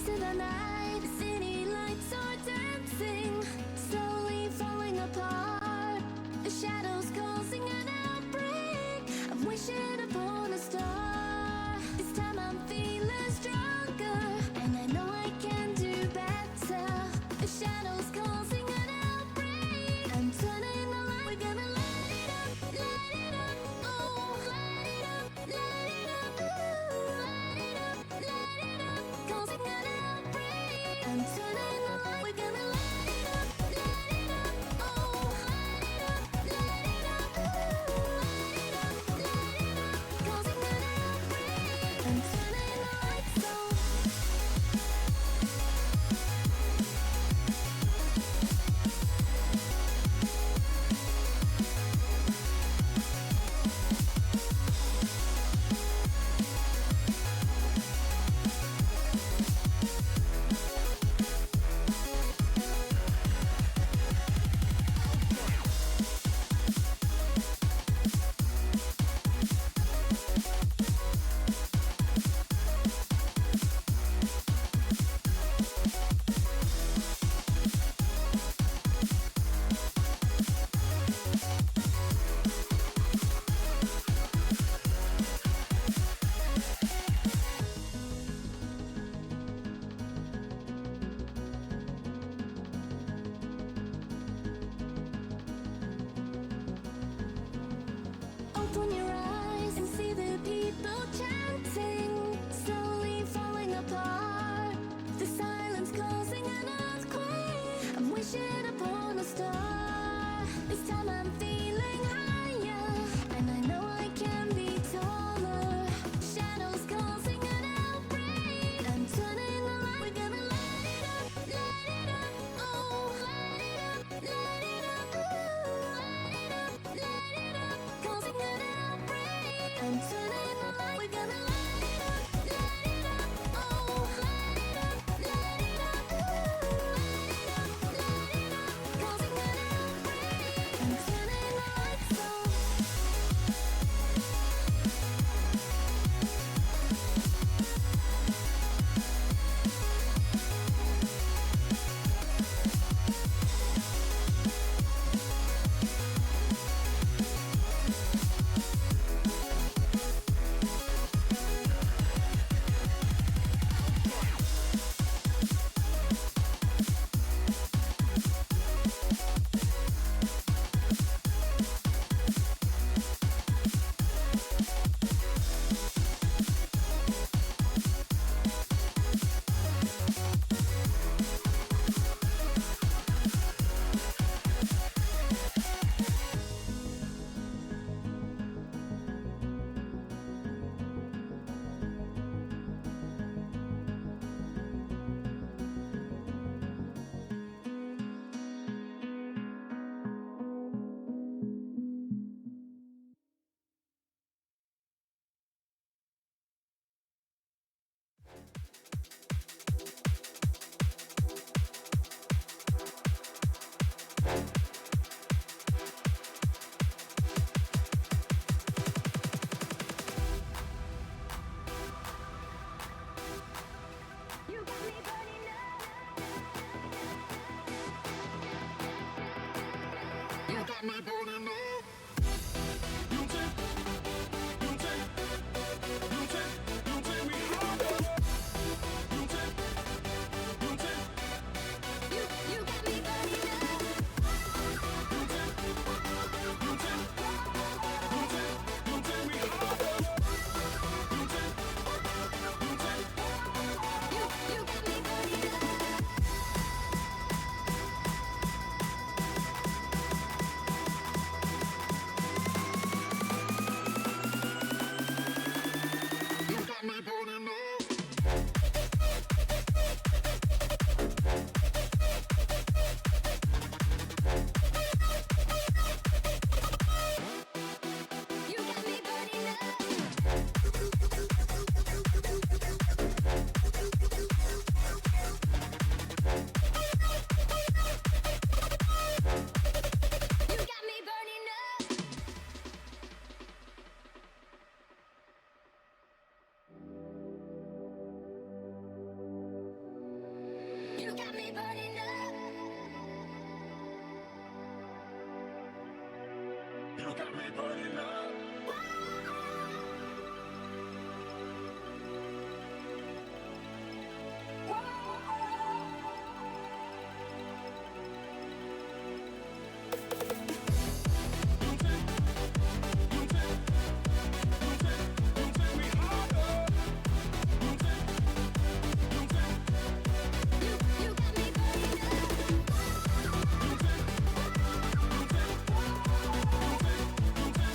into the night. The city lights are dancing, slowly falling apart. The shadows causing an outbreak. I'm wishing upon a star. This time I'm feeling stronger, and I know I can do better. The shadows causing an outbreak. I'm turning the light. We're gonna light it up, oh, light it up, ooh, light it up, causing an outbreak. I'm turning the light. We're gonna light it up, oh, light it up, ooh, light it up, causing an outbreak. I'm turning the lights on. Open your eyes and see the people chanting, slowly falling apart. The silence causing an earthquake. I'm wishing upon a star. This time I'm feeling higher, and I know I can be taller. Shadows causing an outbreak. I'm turning the light. We're gonna light it up, oh, light it up, ooh, light it up, causing an outbreak. I'm turning the light. We're gonna light it up, oh, light it up, ooh, light it up, causing an outbreak. I'm turning the lights on. You got me burning up. You got me burning up. You take me higher. You take me burning up. You take me higher. You got me burning up. got me burning up.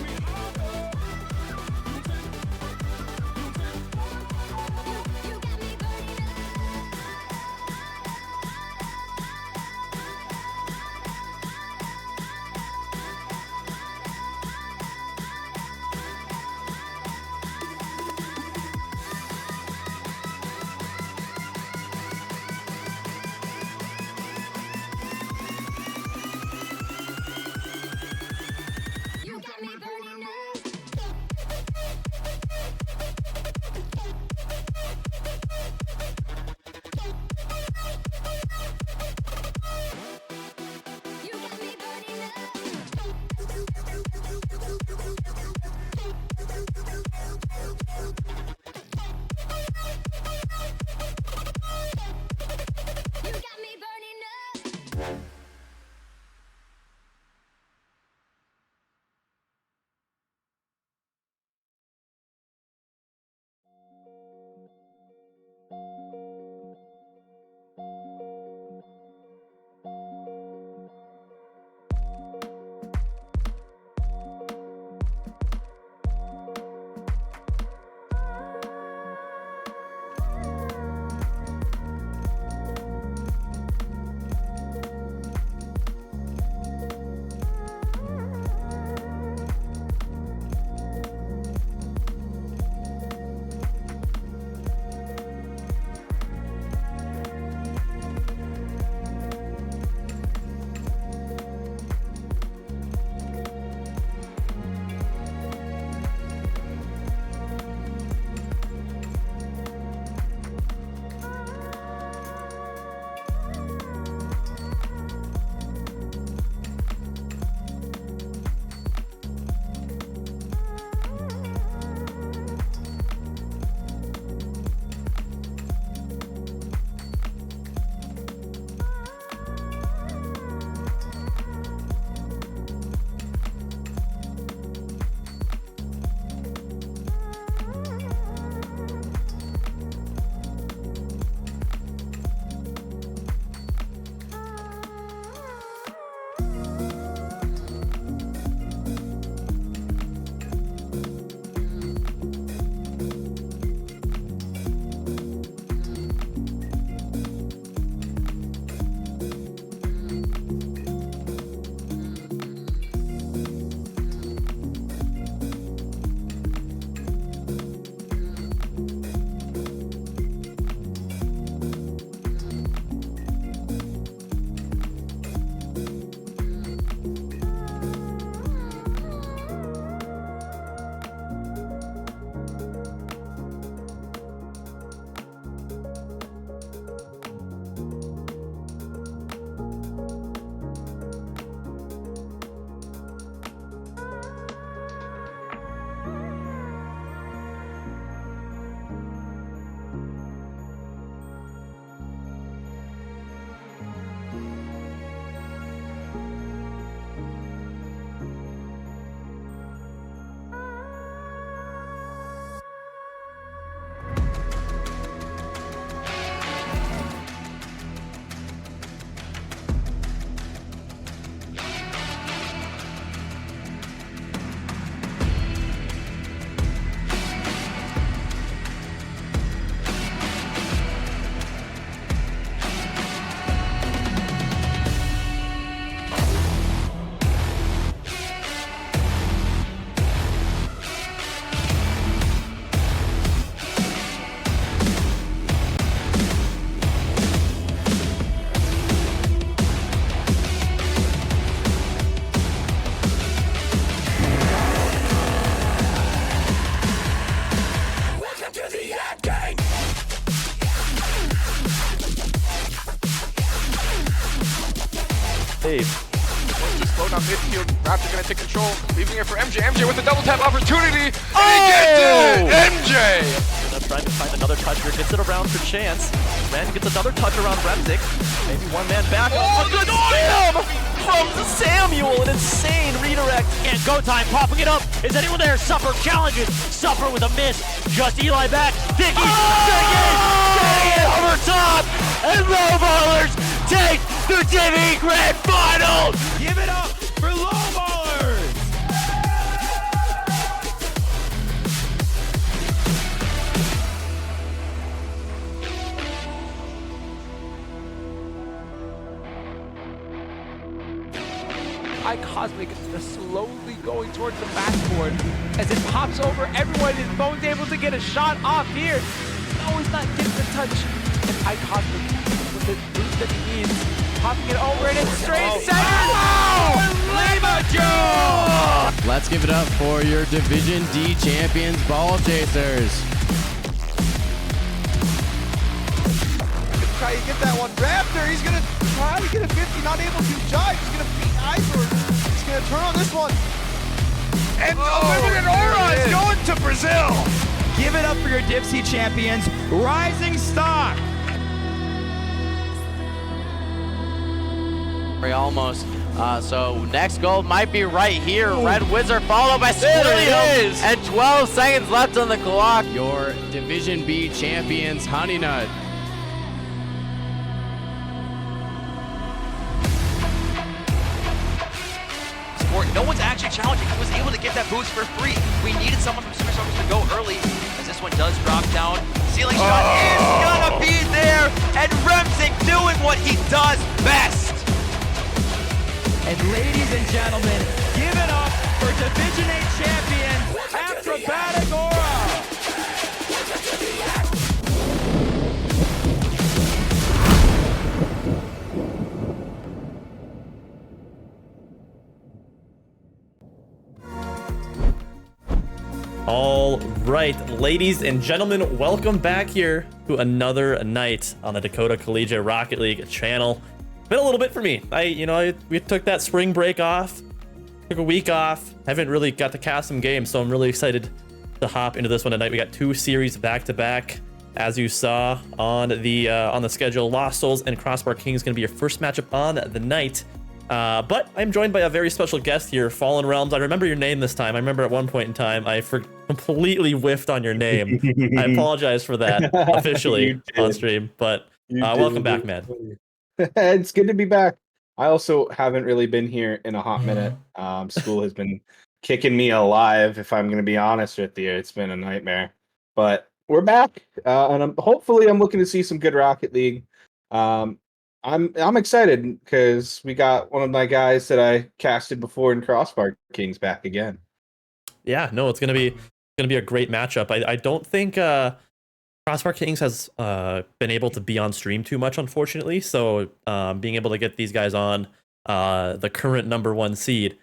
Me high. to slow down midfield. Raptor gonna take control, leaving it for MJ. MJ with a double tap opportunity, and he gets it! MJ! Trying to find another touch here, gets it around for Chance. Then gets another touch around Reptic. Maybe one man back. Oh, a good spam from Samuel, an insane redirect. And go time, popping it up. Is anyone there? Supper challenges. Supper with a miss. Just Eli back. Diggy, getting it over top. And Low Ballers take the TV Grand Final. Give it up for Low Ballers! Cosmic slowly going towards the backboard as it pops over everyone, and Bone's able to get a shot off here. No, he's not getting the touch. And Cosmic with the boost that he needs, popping it over and it's straight center. Let's give it up for your Division D champions, Ball Chasers. Try to get that one. Raptor, he's gonna try to get a 50, not able to. Jive, he's gonna beat Ivor. He's gonna turn on this one. And Unlimited Aura is going to Brazil! Give it up for your Div C champions, Rising Stock! Almost. So next goal might be right here. Red Wizard followed by Squilliam. And 12 seconds left on the clock. Your Division B champions, Honey Nut. No one's actually challenging. He was able to get that boost for free. We needed someone from Super Strokers to go early, as this one does drop down. Ceiling shot is gonna be there, and Remzik doing what he does best. And ladies and gentlemen, give it up for Division A champion, Acrobatic Aura! All right, ladies and gentlemen, welcome back here to another night on the Dakota Collegiate Rocket League channel. Been a little bit for me. We took that spring break off, took a week off. Haven't really got to cast some games, so I'm really excited to hop into this one tonight. We got two series back to back, as you saw on the schedule. Lost Souls and Crossbar Kings going to be your first matchup on the night. But I'm joined by a very special guest here, Fallen Realms. I remember your name this time. I remember at one point in time I completely whiffed on your name. I apologize for that officially on stream, but welcome back, man. It's good to be back. I also haven't really been here in a hot minute. School has been kicking me alive, if I'm going to be honest with you. It's been a nightmare. But we're back, and hopefully I'm looking to see some good Rocket League. I'm excited because we got one of my guys that I casted before in Crossbar Kings back again. Yeah, no, it's gonna be a great matchup. I don't think Crossbar Kings has been able to be on stream too much, unfortunately. So being able to get these guys on the current #1 seed is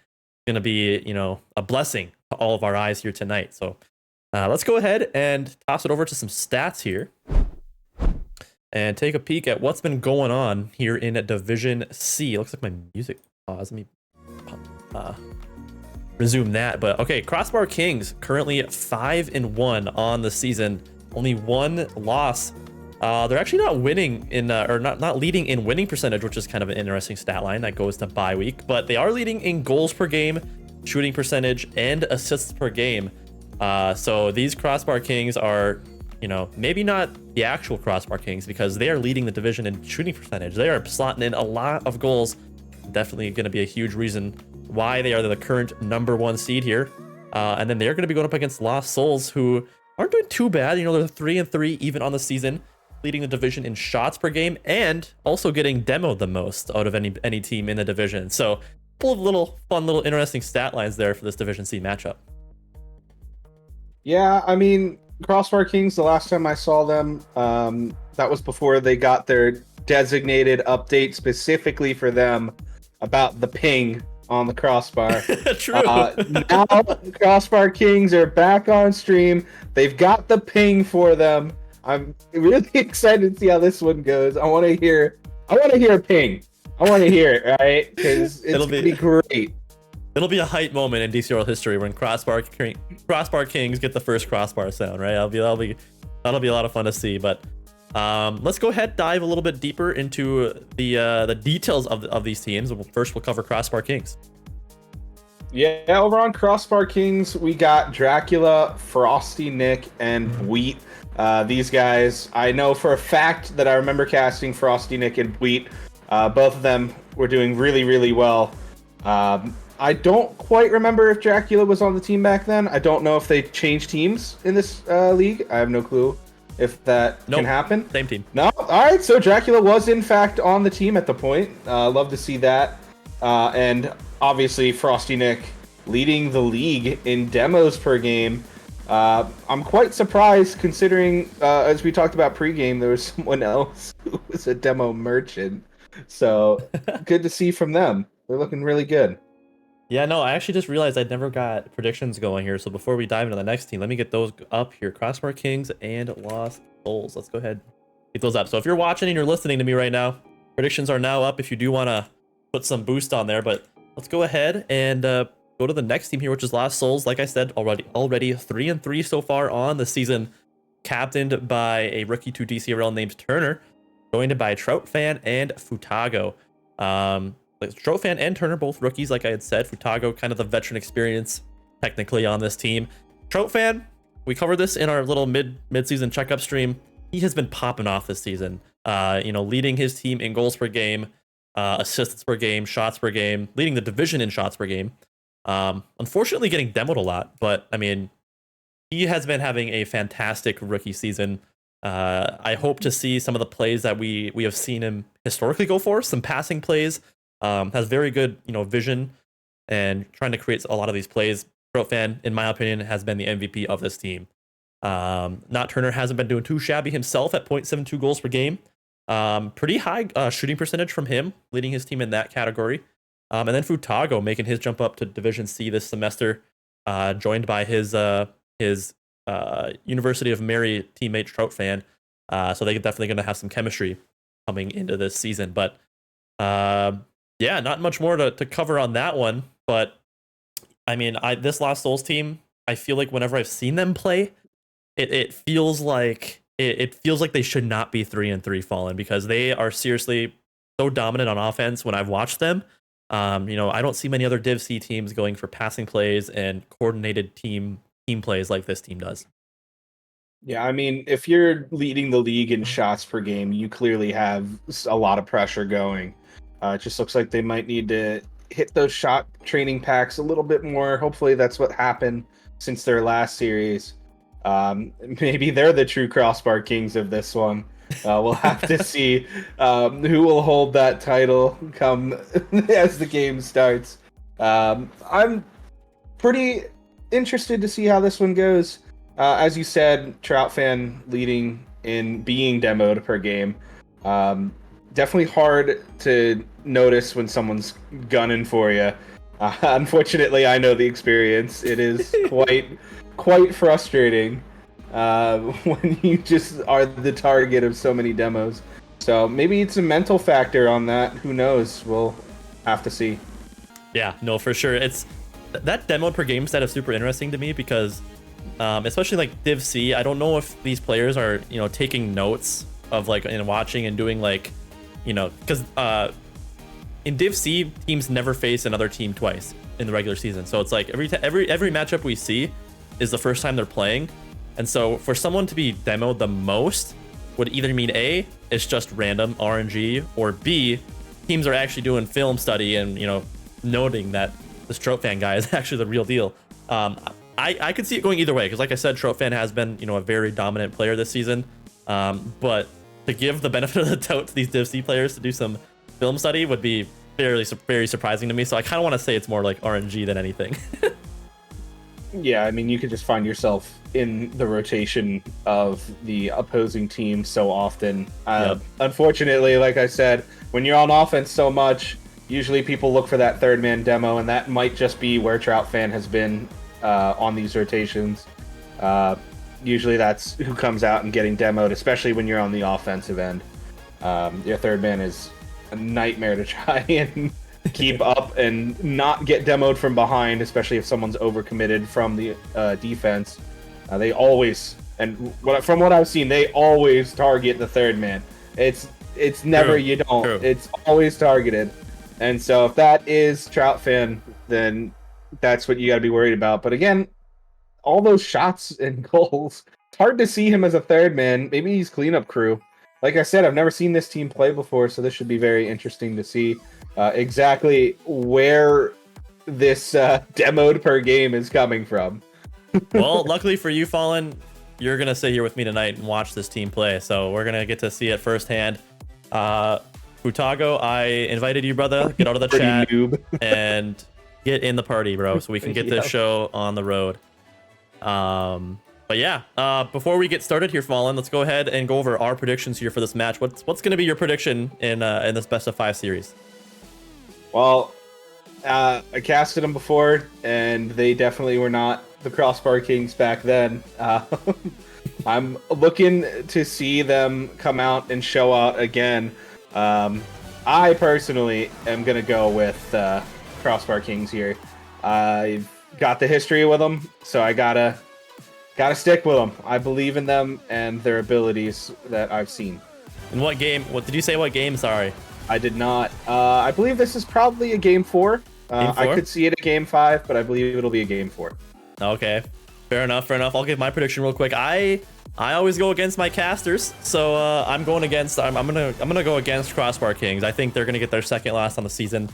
gonna be a blessing to all of our eyes here tonight. So let's go ahead and toss it over to some stats here and take a peek at what's been going on here in Division C. It looks like my music paused. Let me resume that. But okay, Crossbar Kings currently 5-1 on the season. Only one loss. They're actually not winning in or not leading in winning percentage, which is kind of an interesting stat line that goes to bye week. But they are leading in goals per game, shooting percentage, and assists per game. So these Crossbar Kings are, maybe not the actual Crossbar Kings, because they are leading the division in shooting percentage. They are slotting in a lot of goals. Definitely going to be a huge reason why they are the current #1 seed here. And then they're going to be going up against Lost Souls, who aren't doing too bad. They're 3-3 even on the season, leading the division in shots per game and also getting demoed the most out of any team in the division. So full of little fun, interesting stat lines there for this Division C matchup. Yeah, I mean, Crossbar Kings, the last time I saw them, that was before they got their designated update specifically for them about the ping on the Crossbar. True. Now Crossbar Kings are back on stream. They've got the ping for them. I'm really excited to see how this one goes. I want to hear a ping. I want to hear it, right? Because it's It'll gonna be- be great. It'll be a hype moment in Dcrl history when Crossbar Kings get the first Crossbar sound, right? That'll be a lot of fun to see. But let's go ahead, dive a little bit deeper into the details of these teams. First, we'll cover Crossbar Kings. Yeah, over on Crossbar Kings, we got Dracula, Frosty Nick, and Wheat. These guys, I know for a fact that I remember casting Frosty Nick and Wheat. Both of them were doing really, really well. I don't quite remember if Dracula was on the team back then. I don't know if they changed teams in this league. I have no clue if that can happen. Same team. No? All right, so Dracula was in fact on the team at the point. Love to see that. And obviously Frosty Nick leading the league in demos per game. I'm quite surprised considering, as we talked about pregame, there was someone else who was a demo merchant. So good to see from them. They're looking really good. Yeah, no, I actually just realized I never got predictions going here. So before we dive into the next team, let me get those up here. Crossbar Kings and Lost Souls. Let's go ahead and get those up. So if you're watching and you're listening to me right now, predictions are now up if you do want to put some boost on there. But let's go ahead and go to the next team here, which is Lost Souls. Like I said, already 3-3 so far on the season, captained by a rookie to Dcrl named Turner, joined by Troutfan and Futago. Troutfan and Turner, both rookies, like I had said. Futago, kind of the veteran experience technically on this team. Troutfan, we covered this in our little mid-season checkup stream. He has been popping off this season. Leading his team in goals per game, assists per game, shots per game, leading the division in shots per game. Unfortunately getting demoed a lot, but I mean, he has been having a fantastic rookie season. I hope to see some of the plays that we have seen him historically go for, some passing plays. Has very good, vision and trying to create a lot of these plays. Troutfan, in my opinion, has been the MVP of this team. Not Turner hasn't been doing too shabby himself at 0.72 goals per game. Pretty high shooting percentage from him, leading his team in that category. And then Futago making his jump up to Division C this semester, joined by his University of Mary teammate Troutfan. So they're definitely going to have some chemistry coming into this season. But yeah, not much more to cover on that one. But I mean, this Lost Souls team, I feel like whenever I've seen them play, it feels like it feels like they should not be 3-3 fallen, because they are seriously so dominant on offense when I've watched them. I don't see many other Div C teams going for passing plays and coordinated team plays like this team does. Yeah, I mean, if you're leading the league in shots per game, you clearly have a lot of pressure going. It just looks like they might need to hit those shot training packs a little bit more. Hopefully that's what happened since their last series. Maybe they're the true Crossbar Kings of this one. We'll have to see who will hold that title come as the game starts. I'm pretty interested to see how this one goes. As you said, Troutfan leading in being demoed per game. Definitely hard to notice when someone's gunning for you. Unfortunately, I know the experience. It is quite frustrating when you just are the target of so many demos. So maybe it's a mental factor on that. Who knows? We'll have to see. Yeah, no, for sure. It's that demo per game stat is super interesting to me because, especially like Div C, I don't know if these players are taking notes of watching and doing because in Div C teams never face another team twice in the regular season, so it's like every matchup we see is the first time they're playing, and so for someone to be demoed the most would either mean A, it's just random RNG, or B, teams are actually doing film study and noting that this Troutfan guy is actually the real deal. I could see it going either way because, like I said, Troutfan has been a very dominant player this season, but to give the benefit of the doubt to these Div C players to do some film study would be very surprising to me. So I kind of want to say it's more like RNG than anything. Yeah, I mean, you could just find yourself in the rotation of the opposing team so often. Unfortunately, like I said, when you're on offense so much, usually people look for that third man demo, and that might just be where Troutfan has been on these rotations. Usually that's who comes out and getting demoed, especially when you're on the offensive end. Your third man is a nightmare to try and keep up and not get demoed from behind, especially if someone's overcommitted from the defense. They always, and from what I've seen, they always target the third man. It's never you don't. True. It's always targeted. And so if that is Trout fan, then that's what you got to be worried about. But again, all those shots and goals, it's hard to see him as a third man. Maybe he's cleanup crew. Like I said, I've never seen this team play before, so this should be very interesting to see exactly where this demoed per game is coming from. Well, luckily for you, Fallen, you're going to sit here with me tonight and watch this team play. So we're going to get to see it firsthand. Futago, I invited you, brother. Get out of the chat and get in the party, bro, so we can get this show on the road. But yeah, before we get started here, Fallen, let's go ahead and go over our predictions here for this match. What's going to be your prediction in this best of 5 series? Well, I casted them before, and they definitely were not the Crossbar Kings back then. I'm looking to see them come out and show out again. I personally am going to go with Crossbar Kings here. I've got the history with them, so I gotta stick with them. I believe in them and their abilities that I've seen. In what game? What did you say? What game? Sorry. I did not. I believe this is probably a game 4. I could see it at game 5, but I believe it'll be a game 4. Okay. Fair enough. I'll give my prediction real quick. I always go against my casters, so I'm gonna go against Crossbar Kings. I think they're gonna get their second last on the season.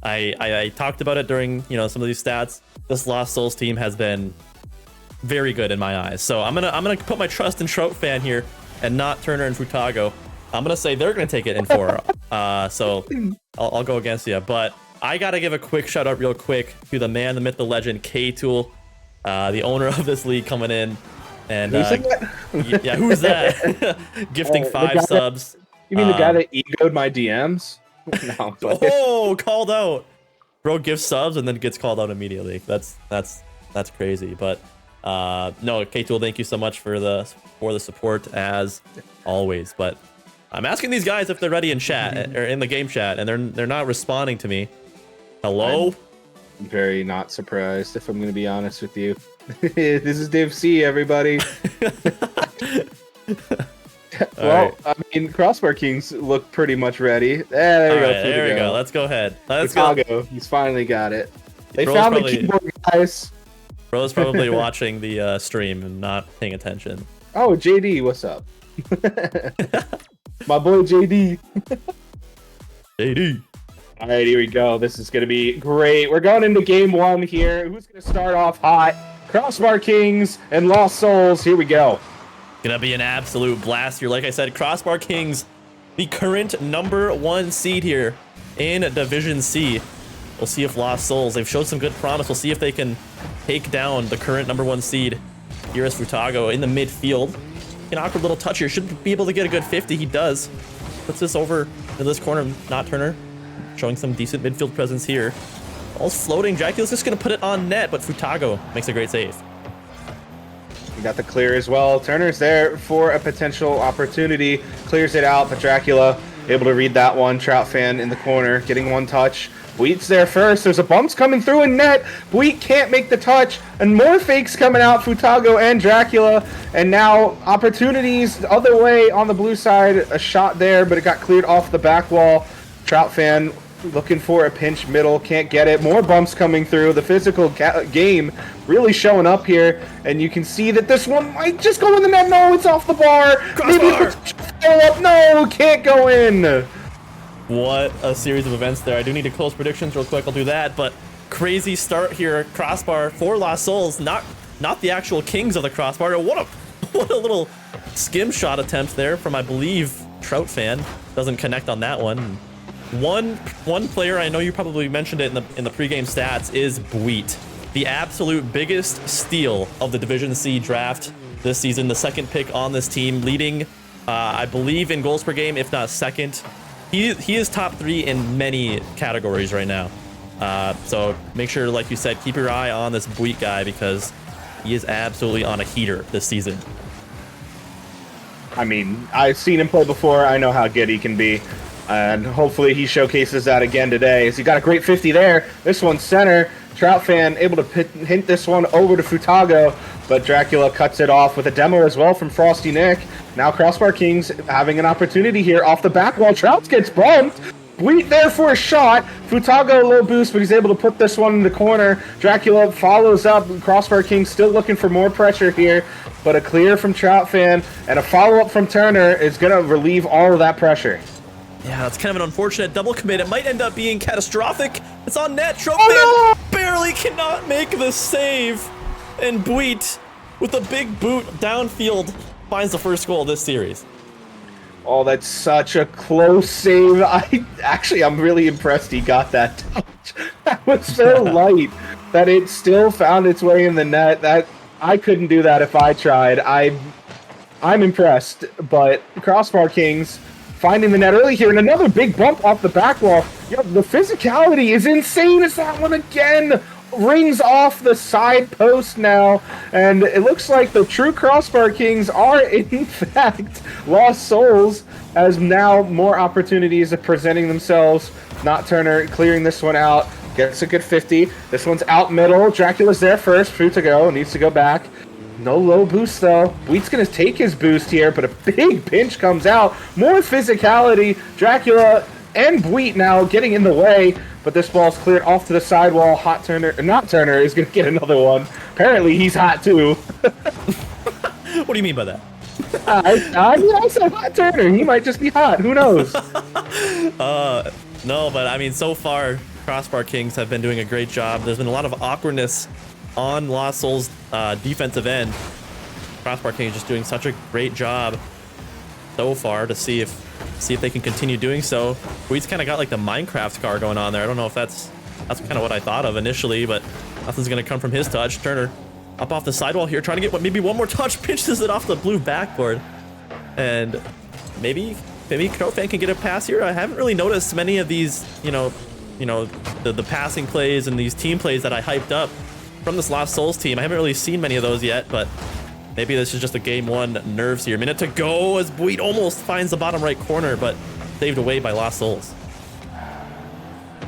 I talked about it during some of these stats. This Lost Souls team has been very good in my eyes, so I'm gonna put my trust in Trout fan here and not Turner and Futago. I'm gonna say they're gonna take it in 4. So I'll go against you, but I gotta give a quick shout out real quick to the man, the myth, the legend, K-Tool, the owner of this league, coming in and yeah, who's that? Gifting 5 subs. You mean the guy that egoed my DMs? No. Oh, called out. Bro gives subs and then gets called out immediately. That's crazy. But no, K-Tool, thank you so much for the support as always. But I'm asking these guys if they're ready in chat or in the game chat, and they're not responding to me. Hello? I'm very not surprised, if I'm going to be honest with you. This is Div C, everybody. Well, right. I mean, Crossbar Kings look pretty much ready. There we go. Right, there we go. Let's go ahead. Let's go. He's finally got it. They found the keyboard, guys. Bro's probably watching the stream and not paying attention. Oh, JD, what's up? My boy JD. JD. All right, here we go. This is going to be great. We're going into game 1 here. Who's going to start off hot? Crossbar Kings and Lost Souls. Here we go. Gonna be an absolute blast here. Like I said, Crossbar Kings, the current #1 seed here in Division C. We'll see if Lost Souls, they've showed some good promise. We'll see if they can take down the current #1 seed. Here is Futago in the midfield. An awkward little touch here. Should be able to get a good 50. He does. Puts this over to this corner. Not Turner. Showing some decent midfield presence here. Ball's floating. Dracula's just going to put it on net, but Futago makes a great save. We got the clear as well. Turner's there for a potential opportunity. Clears it out, but Dracula able to read that one. Trout fan in the corner, getting one touch. Wheat's there first. There's a bumps coming through in net. Wheat can't make the touch. And more fakes coming out. Futago and Dracula. And now opportunities the other way on the blue side. A shot there, but it got cleared off the back wall. Trout fan looking for a pinch middle, can't get it. More bumps coming through. The physical game really showing up here, and you can see that this one might just go in the net. No, it's off the bar. Crossbar. Maybe up. No, can't go in. What a series of events there. I do need to close predictions real quick. I'll do that, but crazy start here. Crossbar for Lost Souls, not the actual kings of the Crossbar. What a little skim shot attempt there from, I believe, Trout fan. Doesn't connect on that one. One player, I know you probably mentioned it in the pregame stats, is Bweet, the absolute biggest steal of the Division C draft this season. The second pick on this team, leading, I believe, in goals per game, if not second. He is top 3 in many categories right now. So make sure, like you said, keep your eye on this Bweet guy because he is absolutely on a heater this season. I mean, I've seen him play before. I know how good he can be. And hopefully he showcases that again today. As he got a great 50 there. This one's center. Trout fan able to hint this one over to Futago, but Dracula cuts it off with a demo as well from Frosty Nick. Now Crossbar Kings having an opportunity here off the back wall. Trout gets bumped. Wheat there for a shot. Futago a little boost, but he's able to put this one in the corner. Dracula follows up. Crossbar King still looking for more pressure here, but a clear from Trout fan and a follow-up from Turner is going to relieve all of that pressure. Yeah, that's kind of an unfortunate double commit. It might end up being catastrophic. It's on net. Troutfan barely cannot make the save. And Buit, with a big boot downfield, finds the first goal of this series. Oh, that's such a close save. I'm really impressed he got that touch. That was so light that it still found its way in the net. That I couldn't do that if I tried. I'm impressed, but Crossbar Kings finding the net early here, and another big bump off the back wall. Yep, the physicality is insane as that one again rings off the side post now, and it looks like the true Crossbar Kings are in fact lost souls, as now more opportunities are presenting themselves. Not Turner clearing this one out, gets a good 50. This one's out middle. Dracula's there first. Futago needs to go back. No low boost though. Wheat's gonna take his boost here, but a big pinch comes out. More physicality. Dracula and Wheat now getting in the way, but this ball's cleared off to the sidewall. Hot Turner, not Turner, is gonna get another one. Apparently he's hot too. What do you mean by that? I said Hot Turner. He might just be hot. Who knows? No, but I mean, so far, Crossbar Kings have been doing a great job. There's been a lot of awkwardness on Lost Souls' defensive end. Crossbar Kings just doing such a great job so far to see if they can continue doing so. We've kind of got like the Minecraft scar going on there. I don't know if that's kind of what I thought of initially, but nothing's gonna come from his touch. Turner up off the sidewall here, trying to get maybe one more touch, pinches it off the blue backboard, and maybe Crowfan can get a pass here. I haven't really noticed many of these, the passing plays and these team plays that I hyped up from this Lost Souls team. I haven't really seen many of those yet, but maybe this is just a game one nerves here. Minute to go as Buit almost finds the bottom right corner, but saved away by Lost Souls.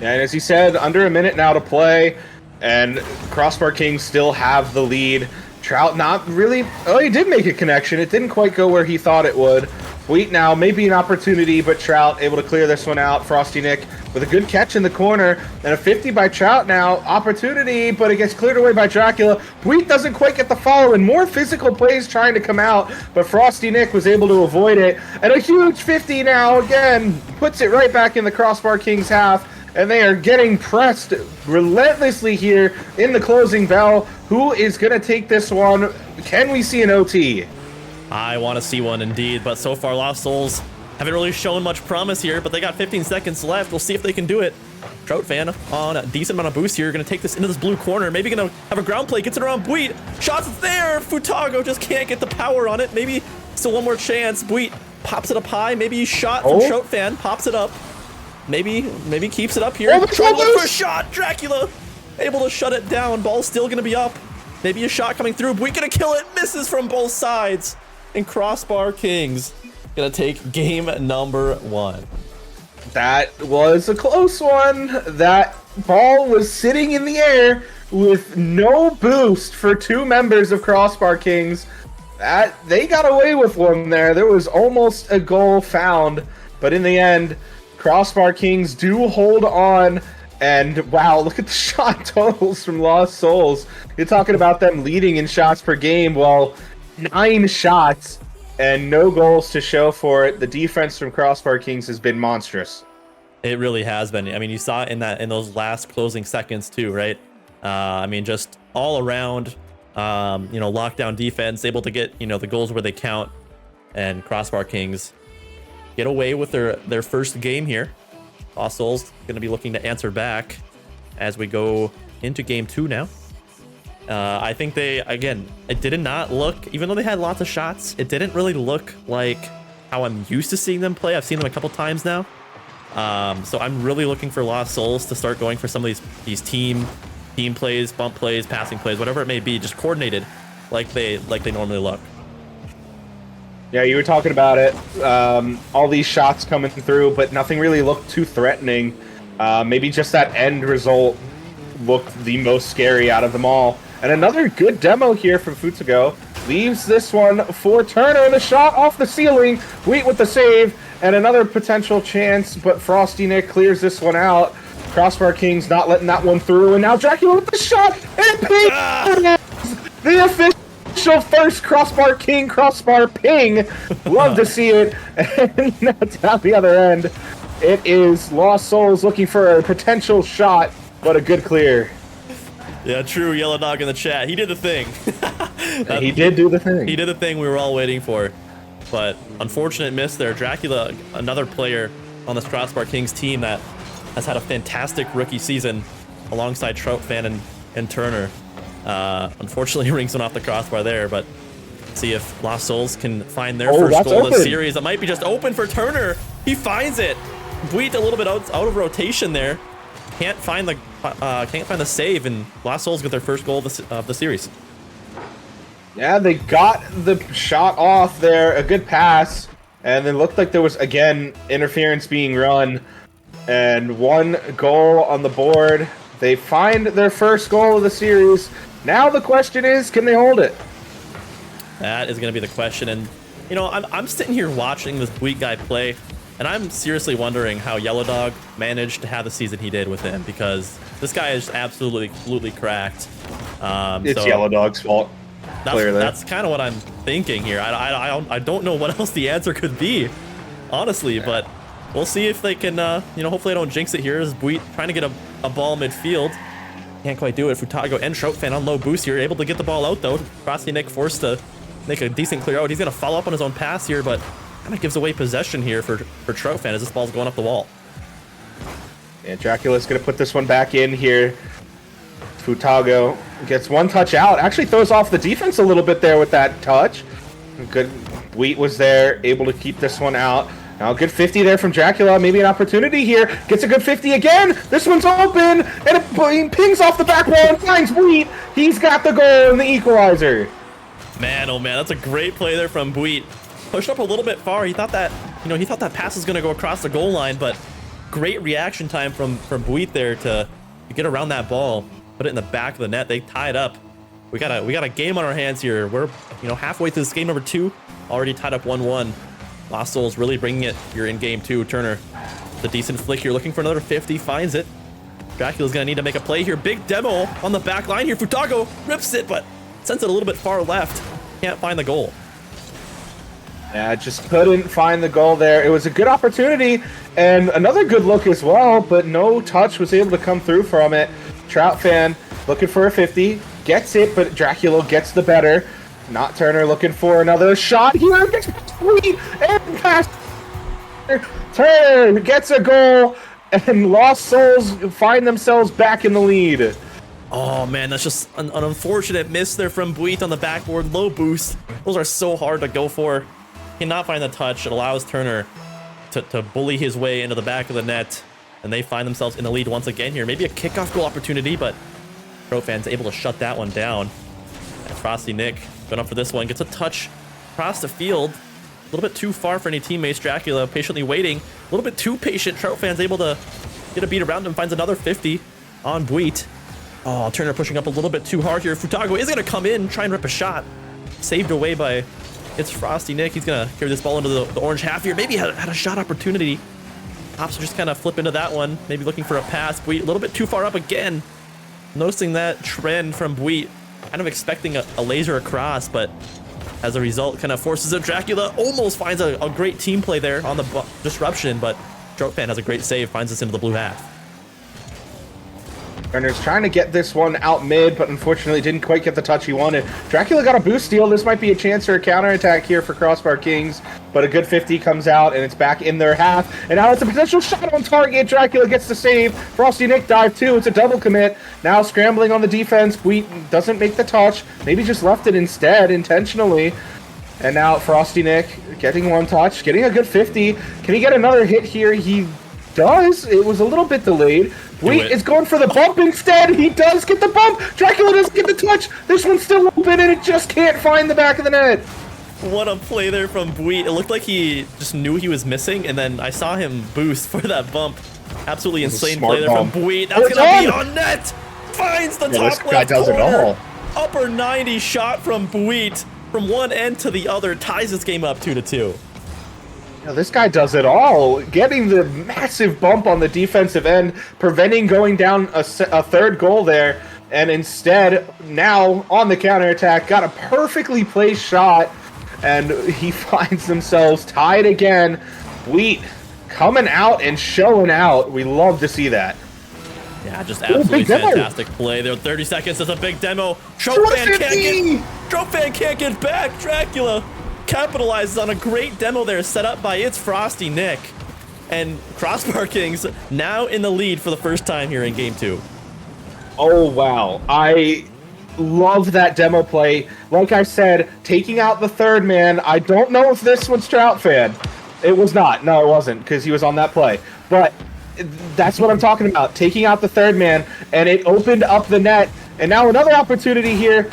Yeah, and as he said, under a minute now to play, and Crossbar Kings still have the lead. Trout not really, oh, he did make a connection. It didn't quite go where he thought it would. Wheat now, maybe an opportunity, but Trout able to clear this one out. Frosty Nick with a good catch in the corner, and a 50 by Trout now. Opportunity, but it gets cleared away by Dracula. Wheat doesn't quite get the follow, and more physical plays trying to come out, but Frosty Nick was able to avoid it. And a huge 50 now, again, puts it right back in the Crossbar Kings half, and they are getting pressed relentlessly here in the closing bell. Who is going to take this one? Can we see an OT? I want to see one indeed, but so far Lost Souls haven't really shown much promise here, but they got 15 seconds left. We'll see if they can do it. Troutfan on a decent amount of boost here, going to take this into this blue corner, maybe going to have a ground play, gets it around Buit. Shots there, Futago just can't get the power on it. Maybe still one more chance. Buit pops it up high, maybe shot from Troutfan, pops it up. Maybe keeps it up here. Trying to look for a shot. Dracula able to shut it down. Ball's still going to be up. Maybe a shot coming through. Buit going to kill it. Misses from both sides. And Crossbar Kings gonna take game number one. That was a close one. That ball was sitting in the air with no boost for two members of Crossbar Kings. That they got away with one there. There was almost a goal found, but in the end, Crossbar Kings do hold on. And wow, look at the shot totals from Lost Souls. You're talking about them leading in shots per game. Well, 9 shots and no goals to show for it. The defense from Crossbar Kings has been monstrous. It really has been. I mean, you saw it in those last closing seconds too, right? I mean, just all around, lockdown defense, able to get, the goals where they count, and Crossbar Kings get away with their first game here. Lost Souls going to be looking to answer back as we go into game 2 now. I think it did not look, even though they had lots of shots, it didn't really look like how I'm used to seeing them play. I've seen them a couple times now. So I'm really looking for Lost Souls to start going for some of these team plays, bump plays, passing plays, whatever it may be, just coordinated like they normally look. Yeah, you were talking about it. All these shots coming through, but nothing really looked too threatening. Maybe just that end result looked the most scary out of them all. And another good demo here from Futsugo. Leaves this one for Turner. The shot off the ceiling. Wheat with the save. And another potential chance, but Frosty Nick clears this one out. Crossbar Kings not letting that one through. And now Dracula with the shot. And ping! The official first Crossbar King, Crossbar ping. Love to see it. And that's down the other end. It is Lost Souls looking for a potential shot, but a good clear. Yeah, true. Yellow Dog in the chat. He did the thing. He did do the thing. He did the thing we were all waiting for. But unfortunate miss there. Dracula, another player on this Crossbar Kings team that has had a fantastic rookie season alongside Troutfan and Turner. Unfortunately, rings one off the crossbar there, but see if Lost Souls can find their first goal of the series. It might be just open for Turner. He finds it. Wheat a little bit out of rotation there. Can't find the save, and Lost Souls get their first goal of the series. Yeah, they got the shot off there, a good pass, and it looked like there was, again, interference being run, and one goal on the board. They find their first goal of the series. Now the question is, can they hold it? That is going to be the question, and, you know, I'm sitting here watching this Wheat guy play, and I'm seriously wondering how Yellow Dog managed to have the season he did with him, because this guy is absolutely cracked. It's Yellow Dog's fault. That's kind of what I'm thinking here. I don't know what else the answer could be, honestly, but we'll see if they can, you know, hopefully I don't jinx it here as Buit trying to get a ball midfield. Can't quite do it. Futago and Troutfan on low boost here, able to get the ball out though. Frosty Nick forced to make a decent clear out. He's going to follow up on his own pass here, but kind of gives away possession here for Troutfan as this ball's going up the wall. And Dracula's going to put this one back in here. Futago gets one touch out. Actually throws off the defense a little bit there with that touch. Good. Wheat was there, able to keep this one out. Now a good 50 there from Dracula. Maybe an opportunity here. Gets a good 50 again. This one's open. And it pings off the back wall and finds Wheat. He's got the goal and the equalizer. Man, oh man, that's a great play there from Buit. Pushed up a little bit far. He thought that pass was going to go across the goal line, but great reaction time from Buit there to get around that ball. Put it in the back of the net. They tie it up. We got a game on our hands here. We're, you know, halfway through this game number 2, already tied up 1-1. Lost Souls really bringing it here in game 2. Turner, the decent flick here, looking for another 50, finds it. Dracula's gonna need to make a play here. Big demo on the back line here. Futago rips it, but sends it a little bit far left. Can't find the goal. Yeah, just couldn't find the goal there. It was a good opportunity and another good look as well, but no touch was able to come through from it. Troutfan looking for a 50, gets it, but Dracula gets the better. Not Turner looking for another shot here. Gets Wheat and pass. Turner gets a goal, and Lost Souls find themselves back in the lead. Oh man, that's just an unfortunate miss there from Buit on the backboard. Low boost. Those are so hard to go for. Cannot find the touch. It allows Turner to bully his way into the back of the net. And they find themselves in the lead once again here. Maybe a kickoff goal opportunity, but Troutfan's able to shut that one down. And Frosty Nick going up for this one. Gets a touch across the field. A little bit too far for any teammates. Dracula patiently waiting. A little bit too patient. Troutfan's able to get a beat around him. Finds another 50 on Buit. Oh, Turner pushing up a little bit too hard here. Futago is going to come in, try and rip a shot. Saved away by it's Frosty Nick. He's going to carry this ball into the orange half here. Maybe had a shot opportunity. Ops just kind of flip into that one. Maybe looking for a pass. Buit a little bit too far up again. Noticing that trend from Buit. Kind of expecting a laser across, but as a result, kind of forces it. Dracula almost finds a great team play there on the disruption, but Troutfan has a great save, finds us into the blue half. Turner's trying to get this one out mid, but unfortunately didn't quite get the touch he wanted. Dracula got a boost steal. This might be a chance for a counterattack here for Crossbar Kings, but a good 50 comes out, and it's back in their half. And now it's a potential shot on target. Dracula gets the save. Frosty Nick dive too. It's a double commit. Now scrambling on the defense. Wheat doesn't make the touch. Maybe just left it instead intentionally. And now Frosty Nick getting one touch, getting a good 50. Can he get another hit here? He does. It was a little bit delayed. Wheat is going for the bump instead. He does get the bump. Dracula doesn't get the touch. This one's still open, and it just can't find the back of the net. What a play there from Buit. It looked like he just knew he was missing, and then I saw him boost for that bump. Absolutely insane play there from Buit. That's gonna be on net. Finds the top this guy left does it corner. all. Upper 90 shot from Buit from one end to the other, ties this game up 2-2. Yeah, this guy does it all, getting the massive bump on the defensive end, preventing going down a third goal there, and instead, now on the counterattack, got a perfectly placed shot, and he finds themselves tied again. Wheat coming out and showing out. We love to see that. Yeah, just absolutely fantastic play there. 30 seconds is a big demo. Trophan can't get back. Dracula capitalizes on a great demo there, set up by It's Frosty Nick. And Crossbar Kings now in the lead for the first time here in Game 2. Oh, wow. I love that demo play. Like I said, taking out the third man. I don't know if this was Trout Fan. It was not. No, it wasn't, because he was on that play. But that's what I'm talking about. Taking out the third man, and it opened up the net. And now another opportunity here.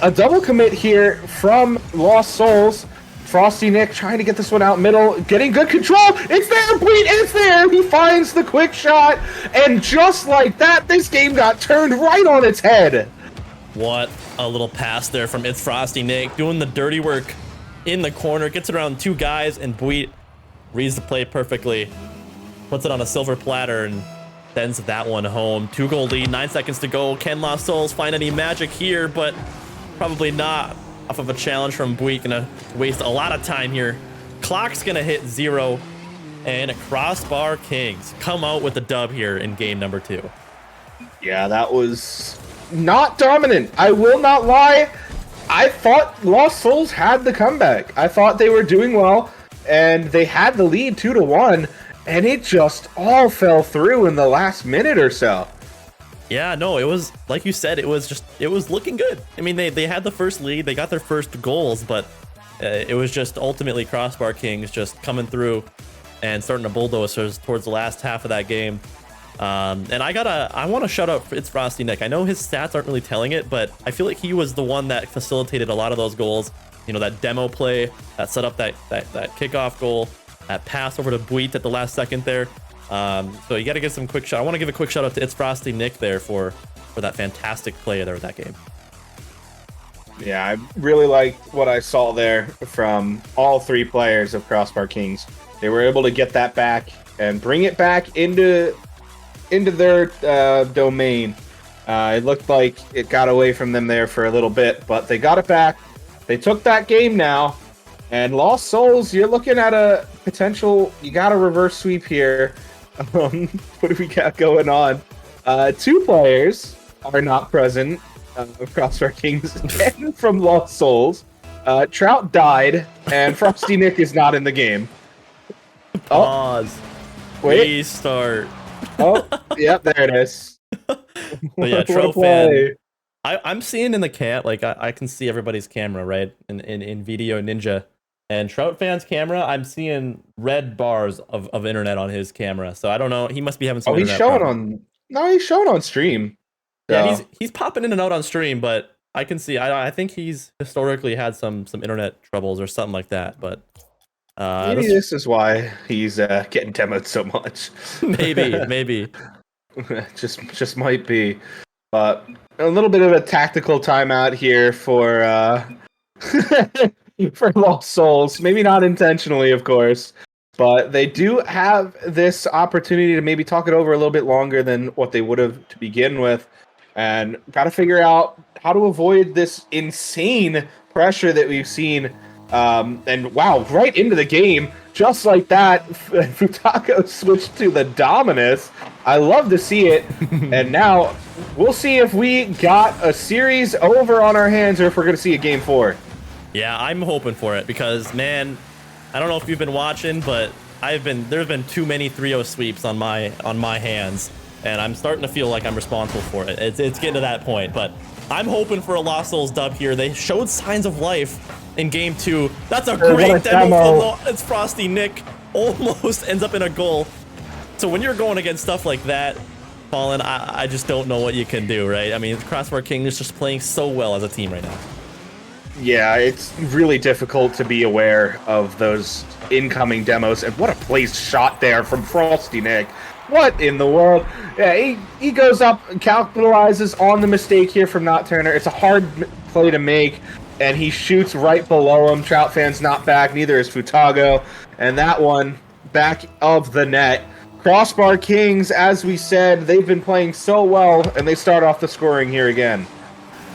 A double commit here from Lost Souls. Frosty Nick trying to get this one out middle, getting good control. It's there, Bleed, it's there. He finds the quick shot, and just like that, this game got turned right on its head. What a little pass there from It's Frosty Nick, doing the dirty work in the corner, gets it around two guys, and Buit reads the play perfectly, puts it on a silver platter, and sends that one home. 2-goal lead, 9 seconds to go. Can Lost Souls find any magic here? But probably not. Off of a challenge from Buit, gonna waste a lot of time here. Clock's gonna hit 0, and Crossbar Kings come out with the dub here in game number 2. Yeah, that was not dominant. I will not lie. I thought Lost Souls had the comeback. I thought they were doing well, and they had the lead 2-1, and it just all fell through in the last minute or so. Yeah, no, it was, like you said, it was looking good. I mean, they had the first lead, they got their first goals, but it was just ultimately Crossbar Kings just coming through and starting to bulldoze towards the last half of that game. And I want to shout out It's Frosty Nick. I know his stats aren't really telling it, but I feel like he was the one that facilitated a lot of those goals. You know, that demo play, that set up that kickoff goal, that pass over to Buit at the last second there. So you got to give some quick shot. I want to give a quick shout out to It's Frosty Nick there for that fantastic play there with that game. Yeah, I really liked what I saw there from all three players of Crossbar Kings. They were able to get that back and bring it back into their domain. It looked like it got away from them there for a little bit, but they got it back. They took that game now, and Lost Souls, you're looking at a potential, you got a reverse sweep here. What do we got going on? Two players are not present of Crossbar Kings and from Lost Souls. Trout died, and Frosty Nick is not in the game. Pause. Wait. Restart. Oh, yep, there it is. But yeah, Trophan. I'm seeing in the chat, like I can see everybody's camera, right? In Video Ninja. And Trout Fan's camera, I'm seeing red bars of internet on his camera. So I don't know. He must be having some internet problems. He's showing on stream. So. Yeah, he's popping in and out on stream, but I can see. I think he's historically had some internet troubles or something like that. But maybe this is why he's getting demoed so much. maybe. just might be. But a little bit of a tactical timeout here for for Lost Souls. Maybe not intentionally, of course, but they do have this opportunity to maybe talk it over a little bit longer than what they would have to begin with, and got to figure out how to avoid this insane pressure that we've seen. And wow, right into the game, just like that, Futako switched to the Dominus. I love to see it. And now we'll see if we got a series over on our hands or if we're going to see a game 4. Yeah, I'm hoping for it because, man, I don't know if you've been watching, but there's been too many 3-0 sweeps on my hands, and I'm starting to feel like I'm responsible for it. It's getting to that point, but I'm hoping for a Lost Souls dub here. They showed signs of life in game 2. That's a great demo. It's Frosty Nick. Almost ends up in a goal. So when you're going against stuff like that, Colin, I just don't know what you can do, right? I mean, Crossbar King is just playing so well as a team right now. Yeah, it's really difficult to be aware of those incoming demos. And what a placed shot there from Frosty Nick. What in the world? Yeah, he goes up and capitalizes on the mistake here from Not Turner. It's a hard play to make, and he shoots right below him. Trout fan's not back, neither is Futago. And that one, back of the net. Crossbar Kings, as we said, they've been playing so well, and they start off the scoring here again.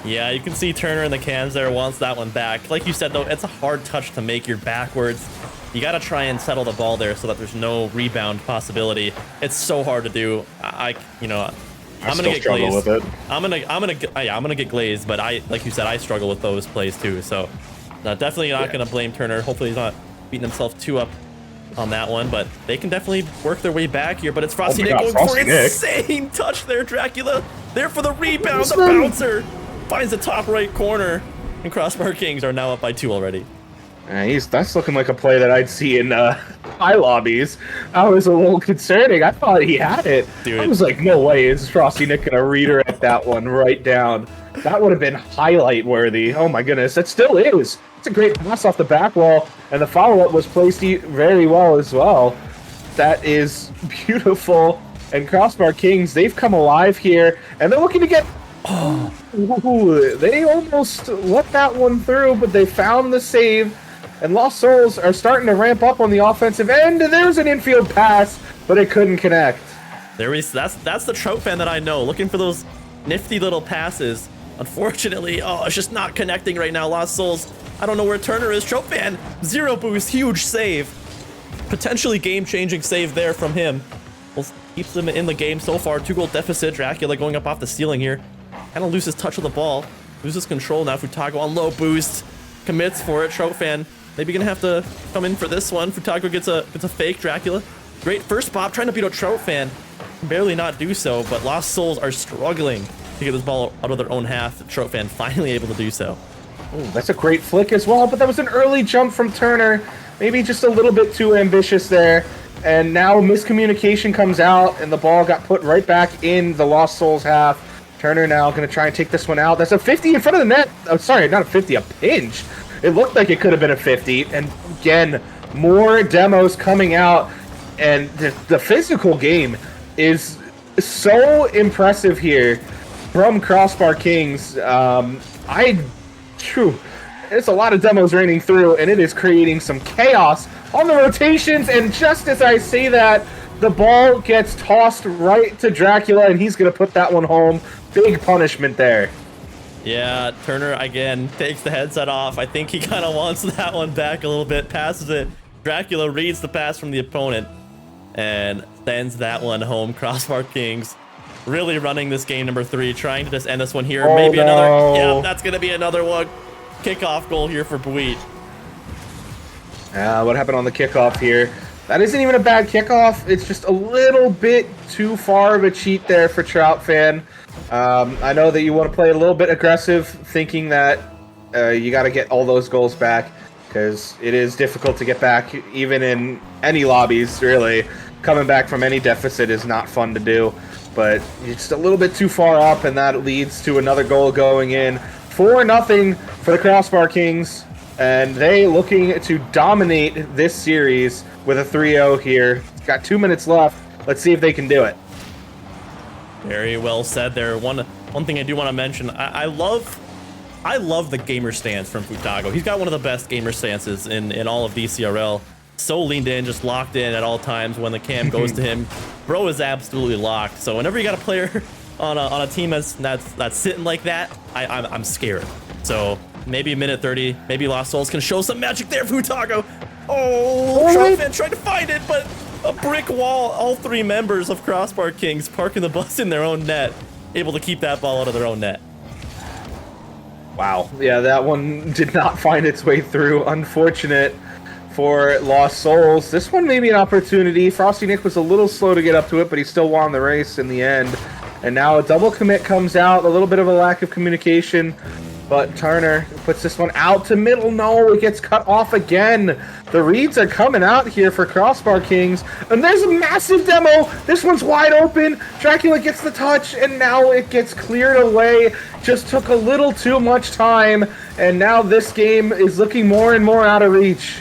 Yeah, you can see Turner in the cans there wants that one back. Like you said, though, it's a hard touch to make. You're backwards. You got to try and settle the ball there so that there's no rebound possibility. It's so hard to do. I'm gonna get glazed. With it. I'm gonna get glazed, but like you said, I struggle with those plays too. So definitely not gonna blame Turner. Hopefully he's not beating himself too up on that one, but they can definitely work their way back here. But it's Frosty Nick going for an insane touch there. Dracula there for the rebound. The bouncer finds the top right corner, and Crossbar Kings are now up by 2 already. That's looking like a play that I'd see in high lobbies. I was a little concerning. I thought he had it. Dude. I was like, no way is Frosty Nick gonna redirect that one right down. That would have been highlight worthy. Oh my goodness, that still is. It's a great pass off the back wall, and the follow-up was placed very well as well. That is beautiful. And Crossbar Kings, they've come alive here, and they're looking to get... Oh, they almost let that one through, but they found the save. And Lost Souls are starting to ramp up on the offensive end, and there's an infield pass, but it couldn't connect. That's the Trout fan that I know, looking for those nifty little passes. Unfortunately, it's just not connecting right now. Lost Souls, I don't know where Turner is. Trout fan, 0 boost, huge save. Potentially game-changing save there from him. Keeps them in the game so far. 2-goal deficit. Dracula going up off the ceiling here. Kind of loses touch of the ball. Loses control now. Futago on low boost. Commits for it. Trout fan maybe gonna have to come in for this one. Futago gets a fake. Dracula. Great first pop. Trying to beat a Trout fan. Barely not do so, but Lost Souls are struggling to get this ball out of their own half. Trout fan finally able to do so. Oh, that's a great flick as well, but that was an early jump from Turner. Maybe just a little bit too ambitious there. And now miscommunication comes out, and the ball got put right back in the Lost Souls half. Turner now going to try and take this one out. That's a 50 in front of the net. Oh, sorry, not a 50, a pinch. It looked like it could have been a 50. And again, more demos coming out. And the physical game is so impressive here from Crossbar Kings. It's a lot of demos raining through, and it is creating some chaos on the rotations. And just as I say that, the ball gets tossed right to Dracula, and he's going to put that one home. Big punishment there. Yeah, Turner again takes the headset off. I think he kind of wants that one back a little bit, passes it. Dracula reads the pass from the opponent and sends that one home. Crossbar Kings really running this game number 3, trying to just end this one here. Oh, maybe no. another. Yeah, that's going to be another one. Kickoff goal here for Buit. What happened on the kickoff here? That isn't even a bad kickoff. It's just a little bit too far of a cheat there for Trout fan. I know that you want to play a little bit aggressive, thinking that you got to get all those goals back, because it is difficult to get back, even in any lobbies, really. Coming back from any deficit is not fun to do, but you're just a little bit too far up, and that leads to another goal going in. 4-0 for the Crossbar Kings, and they looking to dominate this series with a 3-0 here. Got 2 minutes left. Let's see if they can do it. Very well said there. One thing I do want to mention, I love the gamer stance from Futago. He's got one of the best gamer stances in all of Dcrl. So leaned in, just locked in at all times when the cam goes to him. Bro is absolutely locked. So whenever you got a player on a team that's sitting like that, I'm scared. So maybe a minute 30, maybe Lost Souls can show some magic there. Futago. Oh, Trout fan tried to find it, but a brick wall. All 3 members of Crossbar Kings parking the bus in their own net, able to keep that ball out of their own net. Wow. Yeah, that one did not find its way through. Unfortunate for Lost Souls. This one may be an opportunity. Frosty Nick was a little slow to get up to it, but he still won the race in the end. And now a double commit comes out. A little bit of a lack of communication But Turner puts this one out to middle. No, it gets cut off again. The reads are coming out here for Crossbar Kings. And there's a massive demo. This one's wide open. Dracula gets the touch, and now it gets cleared away. Just took a little too much time. And now this game is looking more and more out of reach.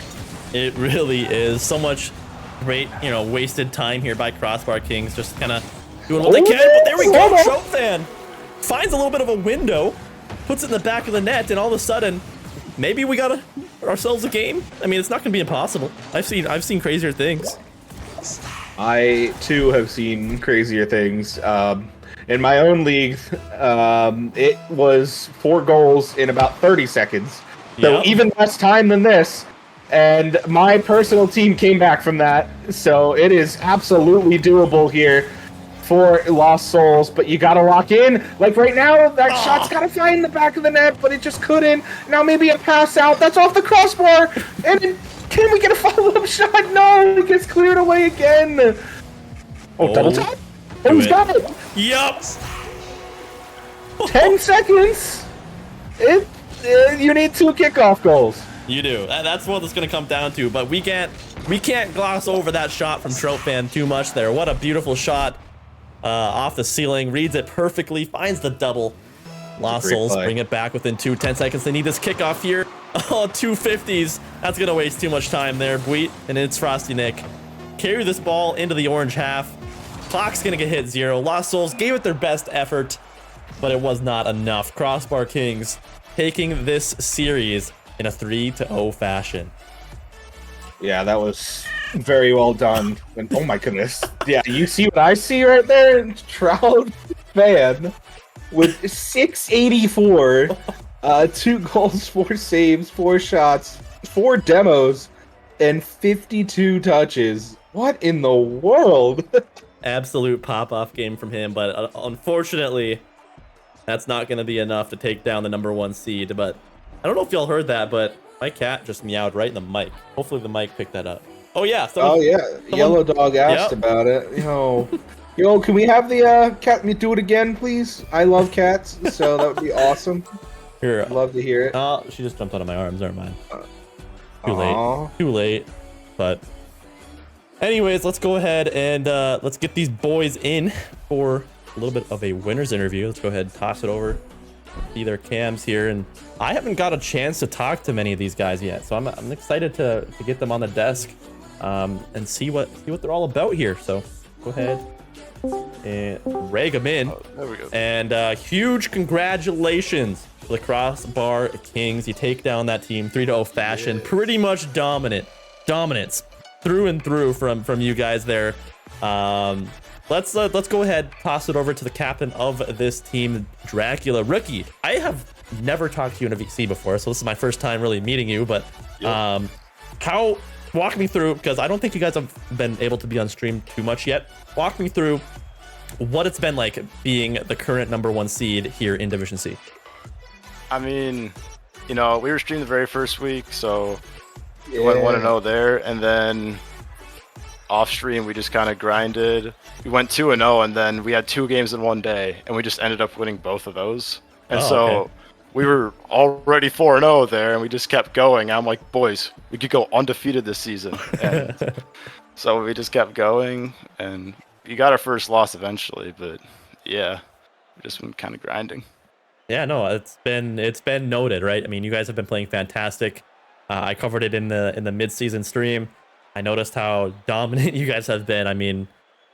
It really is. So much great, wasted time here by Crossbar Kings. Just kind of doing what they can. But there we go. Trophan finds a little bit of a window. Puts it in the back of the net, and all of a sudden, maybe we got ourselves a game. I mean, it's not going to be impossible. I've seen crazier things. I too have seen crazier things. In my own league, it was 4 goals in about 30 seconds, so even less time than this. And my personal team came back from that, so it is absolutely doable here for Lost Souls, but you gotta lock in. Like right now, that shot's gotta find the back of the net, but it just couldn't. Now maybe a pass out. That's off the crossbar. And then, can we get a follow-up shot? No, it gets cleared away again. Oh, double tap? Oh, he's got it. Yup. 10 seconds. You need 2 kickoff goals. You do. That's what it's going to come down to. But we can't gloss over that shot from Trophan too much there. What a beautiful shot. Off the ceiling, reads it perfectly, finds the double. Lost Souls bring it back within 10 seconds. They need this kickoff here. Oh, 250s. That's going to waste too much time there, Buit. And it's Frosty Nick. Carry this ball into the orange half. Clock's going to get hit 0. Lost Souls gave it their best effort, but it was not enough. Crossbar Kings taking this series in a 3-0 fashion. Yeah, that was very well done. And oh my goodness. Yeah, you see what I see right there? Trout fan with 684, 2 goals, 4 saves, 4 shots, 4 demos, and 52 touches. What in the world? Absolute pop-off game from him, but unfortunately, that's not going to be enough to take down the #1 seed. But I don't know if y'all heard that, but my cat just meowed right in the mic. Hopefully the mic picked that up. Oh yeah. Yellow Dog asked about it. Yo, can we have the cat do it again, please? I love cats, so that would be awesome. Here, I'd love to hear it. Oh, she just jumped out of my arms. Never mind. Too late. But anyways, let's go ahead and let's get these boys in for a little bit of a winner's interview. Let's go ahead and toss it over. See their cams here, and I haven't got a chance to talk to many of these guys yet, so I'm excited to get them on the desk and see what they're all about here. So go ahead and rag them in. There we go. And huge congratulations to the Crossbar Kings. You take down that team 3-0 fashion. Pretty much dominance through and through from you guys there. Let's go ahead, toss it over to the captain of this team, Dracula. Rookie, I have never talked to you in a VC before, so this is my first time really meeting you, but walk me through, because I don't think you guys have been able to be on stream too much yet. Walk me through what it's been like being the current #1 seed here in Division C. I mean, we were streamed the very first week, so we went 1-0 there, and then off stream we just kind of grinded. We went 2-0, and then we had 2 games in one day, and we just ended up winning both of those. And we were already 4-0 there, and we just kept going. I'm like, boys, we could go undefeated this season. And so we just kept going, and we got our first loss eventually, but yeah, we just been kind of grinding. Yeah, no, it's been noted, right? I mean, you guys have been playing fantastic. I covered it in the mid-season stream. I noticed how dominant you guys have been. I mean,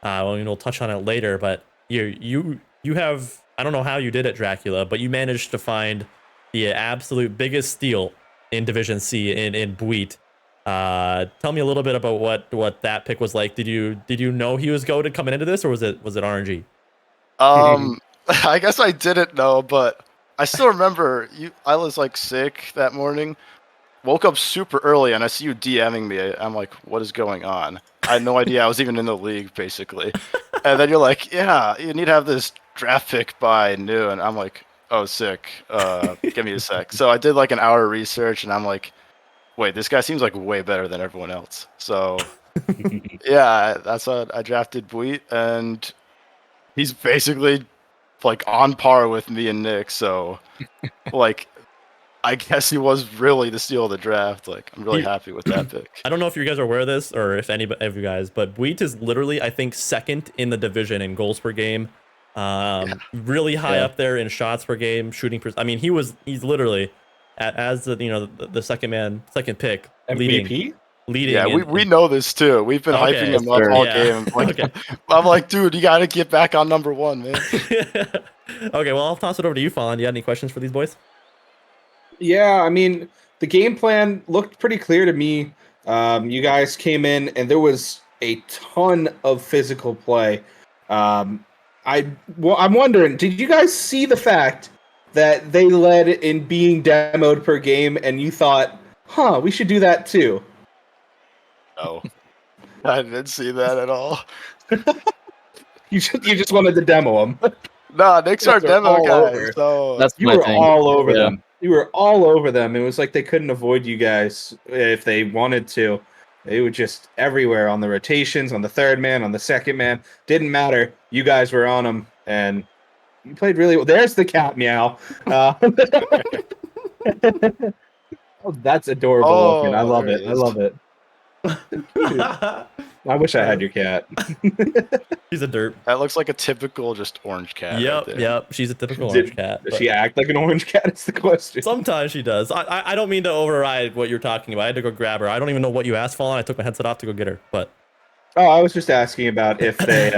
we'll touch on it later, but you have, I don't know how you did it, Dracula, but you managed to find the absolute biggest steal in Division C in Buit. Tell me a little bit about what that pick was like. Did you know he was goated coming into this, or was it RNG? I guess I didn't know, but I still remember I was like sick that morning. Woke up super early and I see you DMing me. I'm like, what is going on? I had no idea I was even in the league, basically. And then you're like, yeah, you need to have this draft pick by noon. I'm like, oh, sick. Give me a sec. So I did like an hour of research, and I'm like, wait, this guy seems like way better than everyone else. So yeah, that's what I drafted Buit, and he's basically like on par with me and Nick. So like I guess he was really the steal of the draft. Like, I'm really happy with that pick. I don't know if you guys are aware of this or if any of you guys, but Buit is literally, I think, second in the division in goals per game. Really high up there in shots per game, shooting per. I mean, he's literally as the second pick, MVP. leading. Yeah, we know this too. We've been hyping him up all game. Like, I'm like, dude, you got to get back on number 1, man. Okay, well, I'll toss it over to you, Fallen. You got any questions for these boys? Yeah, I mean, the game plan looked pretty clear to me. You guys came in, and there was a ton of physical play. I'm wondering, did you guys see the fact that they led in being demoed per game, and you thought, we should do that too? No, I didn't see that at all. You just wanted to demo them. Nah, Nick's our demo guy. Over. So That's You my were thing. all over them. You were all over them. It was like they couldn't avoid you guys if they wanted to. They were just everywhere on the rotations, on the third man, on the second man. Didn't matter. You guys were on them, and you played really well. There's the cat meow. Oh, that's adorable looking. I love it. I love it. I wish I had your cat. She's a derp. that looks like a typical just orange cat. Yep. She's a typical orange cat. Does she act like an orange cat? Is the question. Sometimes she does. I don't mean to override what you're talking about. I had to go grab her. I don't even know what you asked, Fallen. I took my headset off to go get her, but. Oh, I was just asking about if they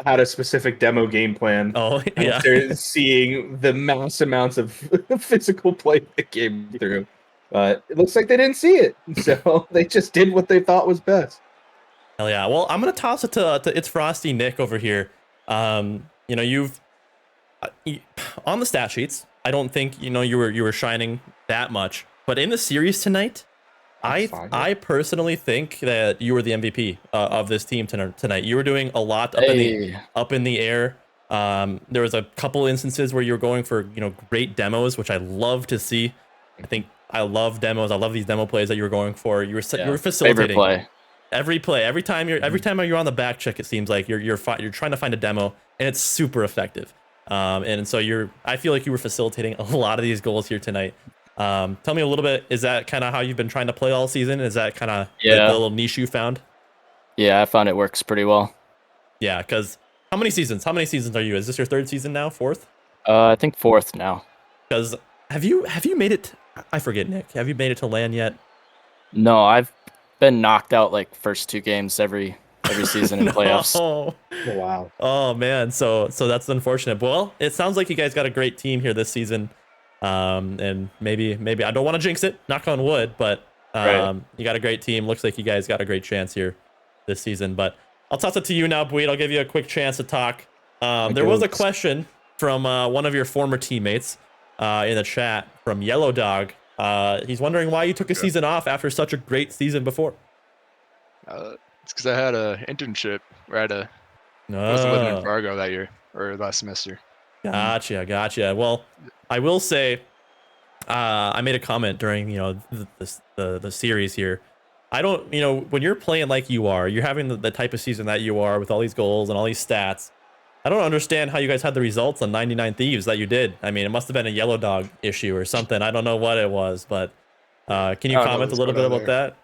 had a specific demo game plan. Oh, yeah. After seeing the mass amounts of physical play that came through. But it looks like they didn't see it. So they just did what they thought was best. Hell yeah. Well, I'm going to toss it to It's Frosty Nick over here. You've on the stat sheets, I don't think, you were shining that much. But in the series tonight, I personally think that you were the MVP of this team tonight. You were doing a lot up in the air. There was a couple instances where you were going for great demos, which I love to see. I love demos. I love these demo plays that you were going for. You were facilitating Favorite play. every play. Every time you're on the back check, it seems like you're trying to find a demo, and it's super effective. And so I feel like you were facilitating a lot of these goals here tonight. Tell me a little bit, is that kind of how you've been trying to play all season? Is that kind of the little niche you found? Yeah, I found it works pretty well. Yeah, because how many seasons are you? Is this your third season now? Fourth? I think fourth now. Because have you made it? I forget, Nick. Have you made it to LAN yet? No, I've been knocked out like first 2 games every season in playoffs. Oh, wow. Oh man, so that's unfortunate. Well, it sounds like you guys got a great team here this season. And maybe I don't want to jinx it, knock on wood, but you got a great team. Looks like you guys got a great chance here this season. But I'll toss it to you now, Buit. I'll give you a quick chance to talk. There was a question from one of your former teammates in the chat from Yellow Dog. He's wondering why you took a season off after such a great season before. It's because I had an internship where I was living in Fargo that year or last semester. Gotcha. Well, I will say, I made a comment during the series here. I don't when you're playing like you are, you're having the type of season that you are with all these goals and all these stats. I don't understand how you guys had the results on 99 Thieves that you did. I mean, it must have been a Yellow Dog issue or something. I don't know what it was, but can you comment a little bit about that?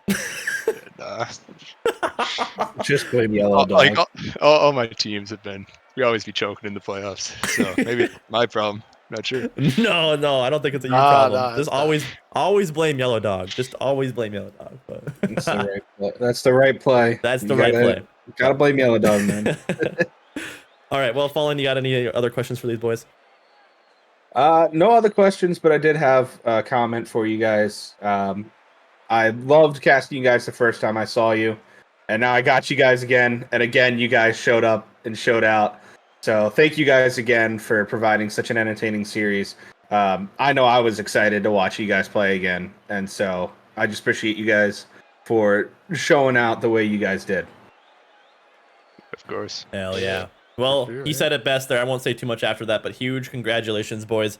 Just blame Yellow Dog. Like all my teams we always be choking in the playoffs. So maybe my problem. Not sure. No, I don't think it's a you problem. Just always blame Yellow Dog. Just always blame Yellow Dog. But That's the right play. That's the right play. Gotta blame Yellow Dog, man. All right. Well, Fallen, you got any other questions for these boys? No other questions, but I did have a comment for you guys. I loved casting you guys the first time I saw you, and now I got you guys again, and again you guys showed up and showed out. So thank you guys again for providing such an entertaining series. I know I was excited to watch you guys play again, and so I just appreciate you guys for showing out the way you guys did. Of course. Hell yeah. Well, he said it best there. I won't say too much after that, but huge congratulations, boys.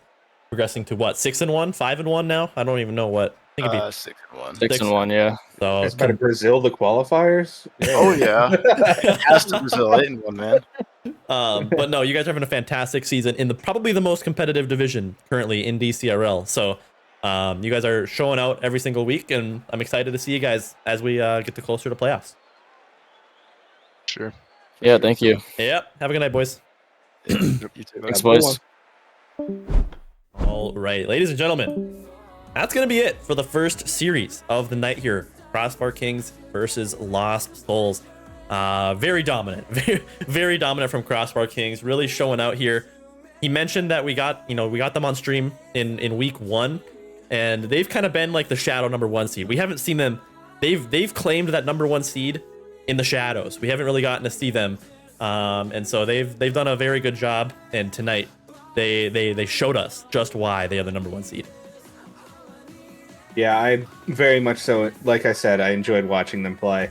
Progressing to what? 6-1, 5-1 now? I don't even know what. I think it'd be 6-1. 6-1, yeah. So It's better Brazil the qualifiers. Yeah. Oh yeah, has to Brazil 8-1, man. But no, you guys are having a fantastic season in probably the most competitive division currently in DCRL. So You guys are showing out every single week, and I'm excited to see you guys as we get closer to playoffs. Sure. Yeah, thank you. Yep. Have a good night, boys. You too. Thanks, boys. All right, ladies and gentlemen, that's going to be it for the first series of the night here. Crossbar Kings versus Lost Souls. Very dominant, very dominant from Crossbar Kings, really showing out here. He mentioned that we got them on stream in week 1, and they've kind of been like the shadow number 1 seed. We haven't seen them. They've claimed that number 1 seed in the shadows. We haven't really gotten to see them, and so they've done a very good job. And tonight, they showed us just why they are the number 1 seed. Yeah, I very much so. Like I said, I enjoyed watching them play.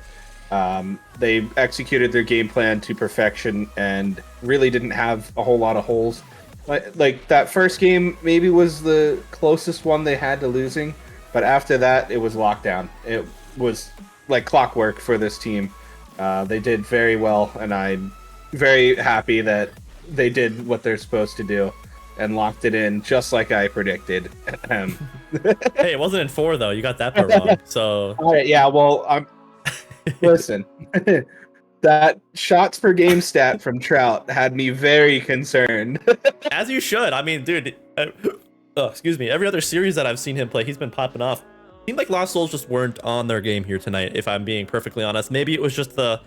They executed their game plan to perfection and really didn't have a whole lot of holes. Like that first game maybe was the closest one they had to losing, but after that it was lockdown. It was like clockwork for this team. They did very well, and I'm very happy that they did what they're supposed to do and locked it in just like I predicted. Hey, it wasn't in 4 though. You got that part wrong. So all right, yeah. Well, listen. That shots per game stat from Trout had me very concerned. As you should. I mean, dude. Excuse me. Every other series that I've seen him play, he's been popping off. Seemed like Lost Souls just weren't on their game here tonight, if I'm being perfectly honest. Maybe it was just the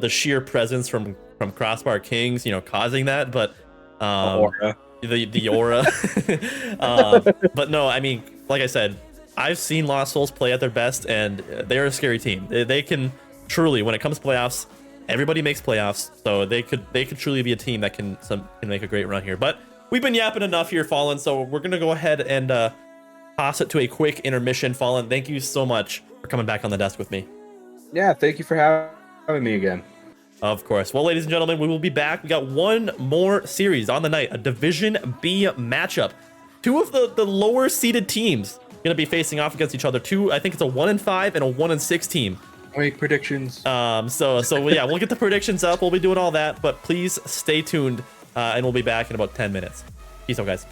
sheer presence from Crossbar Kings, causing that. But aura. The aura. But no, I mean, like I said, I've seen Lost Souls play at their best, and they're a scary team. They can truly, when it comes to playoffs, everybody makes playoffs, so they could truly be a team that can make a great run here. But we've been yapping enough here, Fallen, so we're gonna go ahead and toss it to a quick intermission. Fallen, thank you so much for coming back on the desk with me. Yeah, thank you for having me again. Of course. Well, ladies and gentlemen, we will be back. We got one more series on the night, a Division B matchup. 2 of the lower seeded teams going to be facing off against each other. I think it's a 1-5 and a 1-6 team. Wait, predictions. So yeah, we'll get the predictions up. We'll be doing all that, but please stay tuned, and we'll be back in about 10 minutes. Peace out, guys.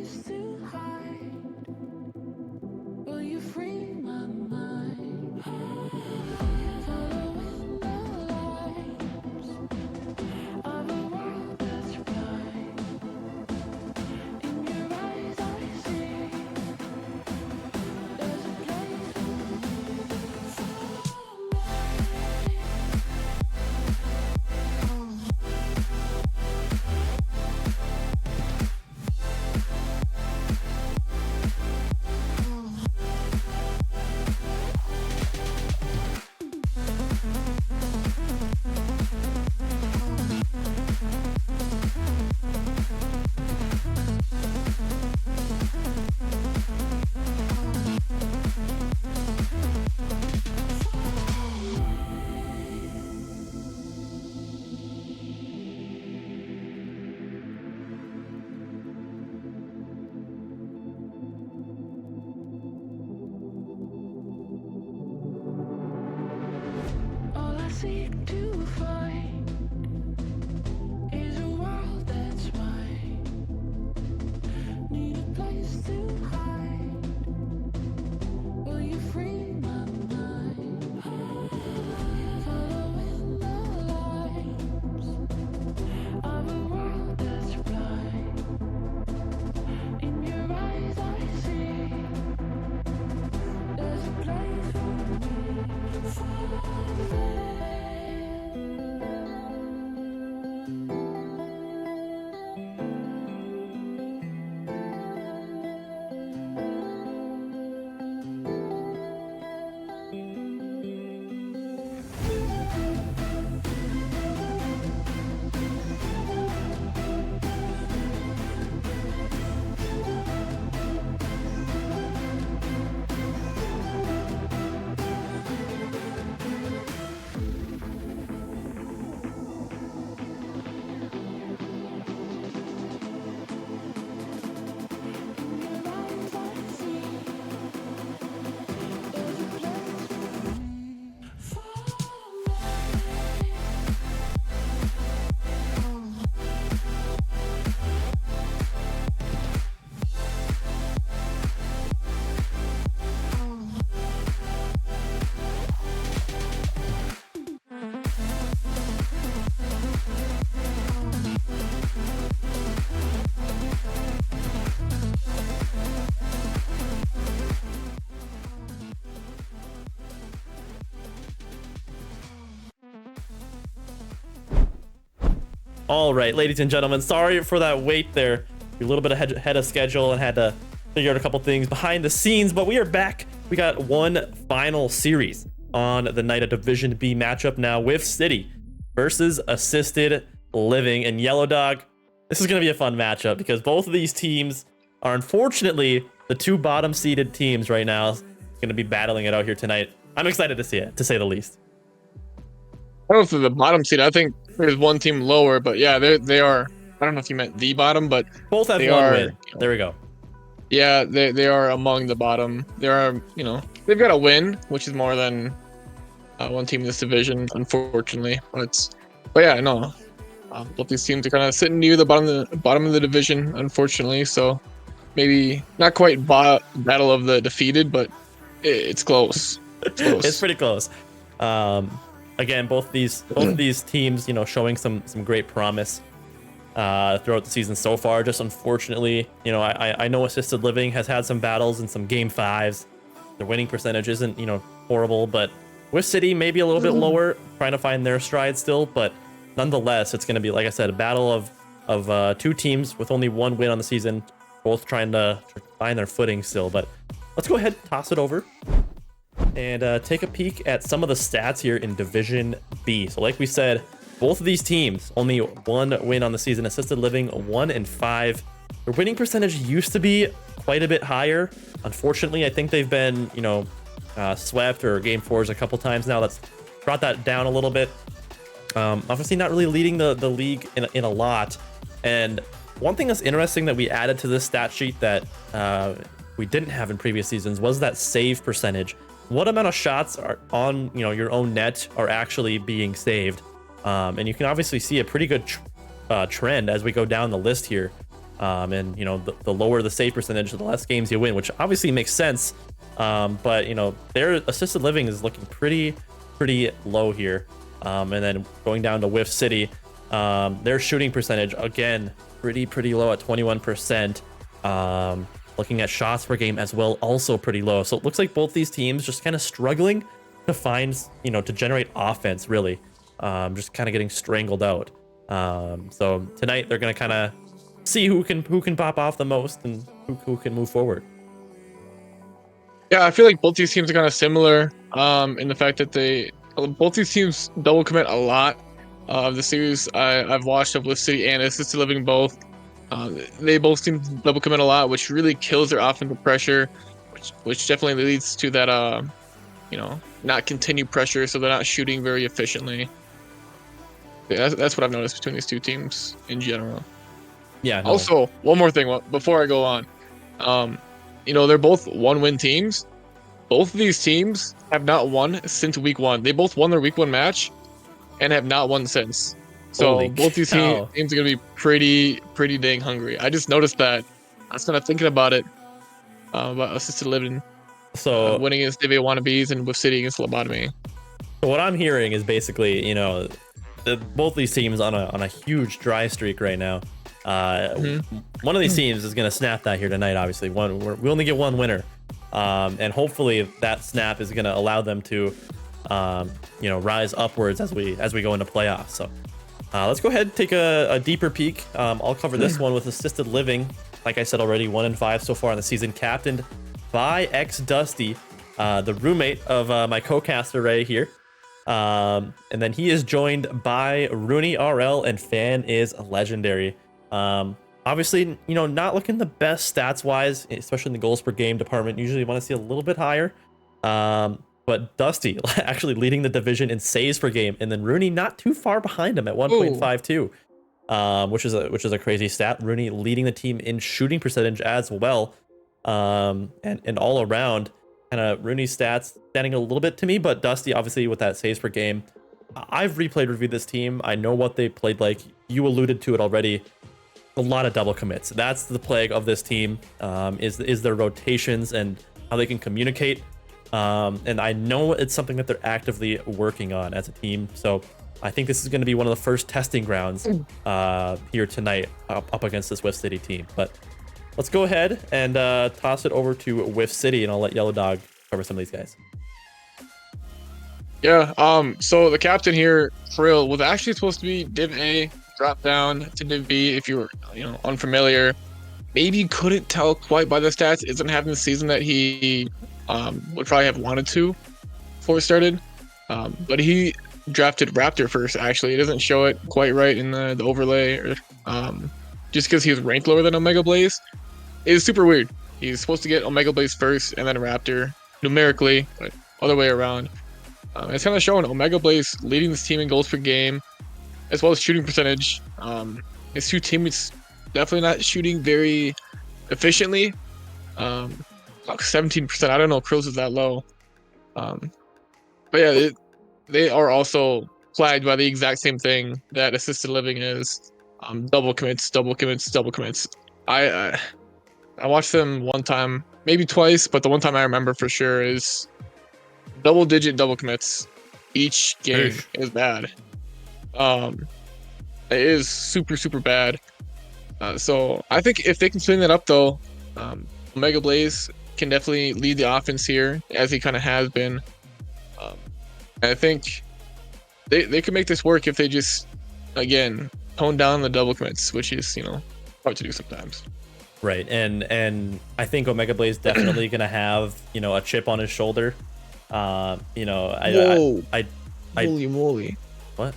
place to hide? Will you free my mind? Following the lights of a world that's blind. In your eyes I see there's a place for all I seek to find is a world that's mine. Need a place to hide. Will you free my mind? Following the lights of a world that's blind. In your eyes I see there's a place for me. All right, ladies and gentlemen, sorry for that wait there. We're a little bit ahead of schedule and had to figure out a couple things behind the scenes, but we are back. We got one final series on the night of Division B matchup now with City versus Assisted Living. And Yellow Dog, this is going to be a fun matchup because both of these teams are unfortunately the two bottom seeded teams right now going to be battling it out here tonight. I'm excited to see it, to say the least. I don't know if they're the bottom seed. I think there's one team lower, but yeah, they are. I don't know if you meant the bottom, but both have one win. There we go. Yeah, they are among the bottom. There are, they've got a win, which is more than one team in this division, unfortunately. But yeah, no. Both these teams are kind of sitting near the bottom of the division, unfortunately. So maybe not quite battle of the defeated, but it's close. It's close. It's pretty close. Again, both of these teams, showing some great promise throughout the season so far. Just unfortunately, I know Assisted Living has had some battles in some game 5s. Their winning percentage isn't, horrible, but with City maybe a little bit lower, trying to find their stride still. But nonetheless, it's going to be, like I said, a battle of two teams with only one win on the season, both trying to find their footing still. But let's go ahead and toss it over and take a peek at some of the stats here in Division B. So like we said, both of these teams only one win on the season. Assisted Living 1-5. Their winning percentage used to be quite a bit higher. Unfortunately, I think they've been, swept or game 4s a couple times now. That's brought that down a little bit. Obviously not really leading the league in a lot. And one thing that's interesting that we added to this stat sheet that we didn't have in previous seasons was that save percentage. What amount of shots are on your own net are actually being saved. And you can obviously see a pretty good trend as we go down the list here. And the lower the save percentage, the less games you win, which obviously makes sense. But their assisted living is looking pretty low here. And then going down to Whiff City, their shooting percentage again pretty low at 21%. Looking at shots per game as well, also pretty low. So it looks like both these teams just kind of struggling to find, to generate offense, really. Just kind of getting strangled out. So tonight they're going to kind of see who can pop off the most and who can move forward. Yeah, I feel like both these teams are kind of similar in the fact that both these teams double commit a lot. Of the series I've watched of Lift City and Assisted Living both. They both seem to double commit a lot, which really kills their offensive pressure, which definitely leads to that, not continued pressure, so they're not shooting very efficiently. Yeah, that's what I've noticed between these two teams in general. Yeah. No. Also, one more thing before I go on, they're both one-win teams. Both of these teams have not won since week 1. They both won their week 1 match and have not won since. So Holy both these teams are going to be pretty dang hungry. I just noticed that. I was kind of thinking about it, about Assisted Living. So winning against DV Wannabes and Whiff City against Lobotomy. So what I'm hearing is basically, both these teams on a huge dry streak right now. One of these teams is going to snap that here tonight, obviously. We only get one winner. And hopefully that snap is going to allow them to, rise upwards as we go into playoffs. So let's go ahead and take a deeper peek. I'll cover this one with Assisted Living. Like I said already, 1-5 so far in the season, captained by X Dusty, the roommate of my co-caster right here. And then he is joined by Rooney RL, and Fan is legendary. Obviously, not looking the best stats wise, especially in the goals per game department. Usually you want to see a little bit higher. But Dusty actually leading the division in saves per game, and then Rooney not too far behind him at 1.52, which is a crazy stat. Rooney leading the team in shooting percentage as well. And all around, kind of Rooney's stats standing a little bit to me, but Dusty obviously with that saves per game. I've reviewed this team. I know what they played like. You alluded to it already. A lot of double commits. That's the plague of this team, is their rotations and how they can communicate. And I know it's something that they're actively working on as a team. So I think this is going to be one of the first testing grounds here tonight up against this Whiff City team. But let's go ahead and toss it over to Whiff City, and I'll let Yellow Dog cover some of these guys. Yeah, so the captain here, Krill, was actually supposed to be Div A, drop down to Div B if you were, unfamiliar. Maybe couldn't tell quite by the stats. Isn't having the season that he would probably have wanted to before it started. But he drafted Raptor first, actually. It doesn't show it quite right in the overlay, or just because he was ranked lower than Omega Blaze. It is super weird. He's supposed to get Omega Blaze first and then Raptor, numerically, but other way around. It's kind of showing Omega Blaze leading this team in goals per game, as well as shooting percentage. His two teammates definitely not shooting very efficiently. 17%. I don't know if Krill's is that low. But yeah, they are also plagued by the exact same thing that Assisted Living is. Double commits. I watched them one time, maybe twice, but the one time I remember for sure is double-digit double commits. Each game is bad. It is super bad. So I think if they can clean that up, though, Omega Blaze can definitely lead the offense here, as he kind of has been. I think they could make this work if they just, again, tone down the double commits, which is, hard to do sometimes. Right, and I think Omega Blaze definitely gonna have a chip on his shoulder. Holy moly! What?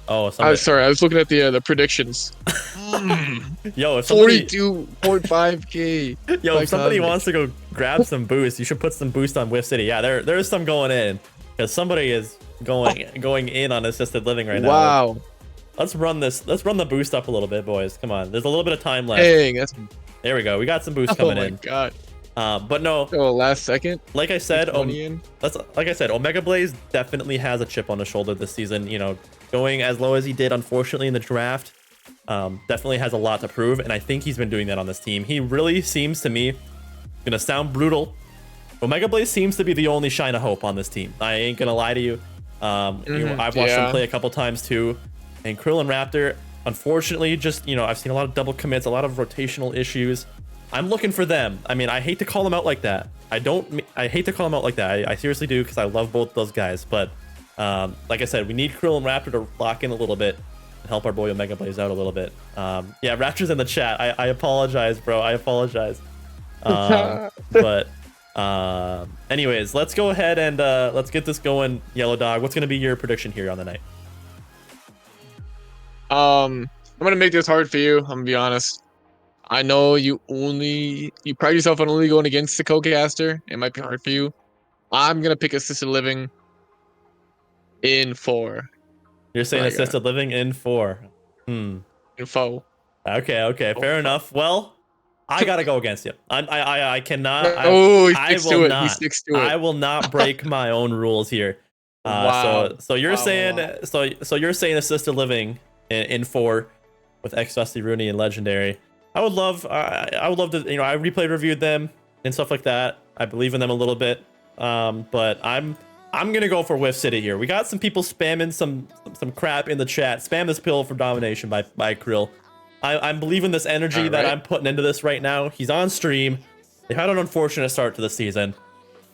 Oh, sorry. I was looking at the predictions. Yo, if somebody 42.5K. Yo, if somebody wants to go grab some boost, you should put some boost on Whiff City. Yeah, there's some going in, because somebody is going in on Assisted Living right now. Wow. Let's run the boost up a little bit, boys. Come on. There's a little bit of time left. Dang, there we go. We got some boost coming in. Oh my god. But no. Last second. Like I said, Omega Blaze definitely has a chip on his shoulder this season. Going as low as he did, unfortunately, in the draft. definitely has a lot to prove, and I think he's been doing that on this team. He really seems to me, gonna sound brutal, Omega Blaze seems to be the only shine of hope on this team. I ain't gonna lie to you. I've watched him play a couple times too, and Krill and Raptor, unfortunately, just I've seen a lot of double commits, a lot of rotational issues. I'm looking for them. I mean, I hate to call them out like that. I hate to call them out like that. I seriously do, because I love both those guys. But like I said, we need Krill and Raptor to lock in a little bit and help our boy Omega Blaze out a little bit. Yeah, Raptor's in the chat. I apologize, bro. I apologize. But anyways, let's go ahead and let's get this going. Yellow Dog, what's gonna be your prediction here on the night? I'm gonna make this hard for you. I'm gonna be honest. I know you pride yourself on only going against the co-caster. It might be hard for you. I'm gonna pick assisted living in 4. You're saying assisted living in 4. In 4. Okay, fair enough. Well, I gotta go against you. I cannot. Oh, he sticks to it. He sticks to it. I will not break my own rules here. Wow. So you're saying so you're saying assisted living in 4 with X Dusty, Rooney, and Legendary. I would love to, I replay reviewed them and stuff like that. I believe in them a little bit. But I'm gonna go for Whiff City here. We got some people spamming some crap in the chat. Spam this pill for domination by Krill. I'm believing this energy that I'm putting into this right now. He's on stream. They've had an unfortunate start to the season.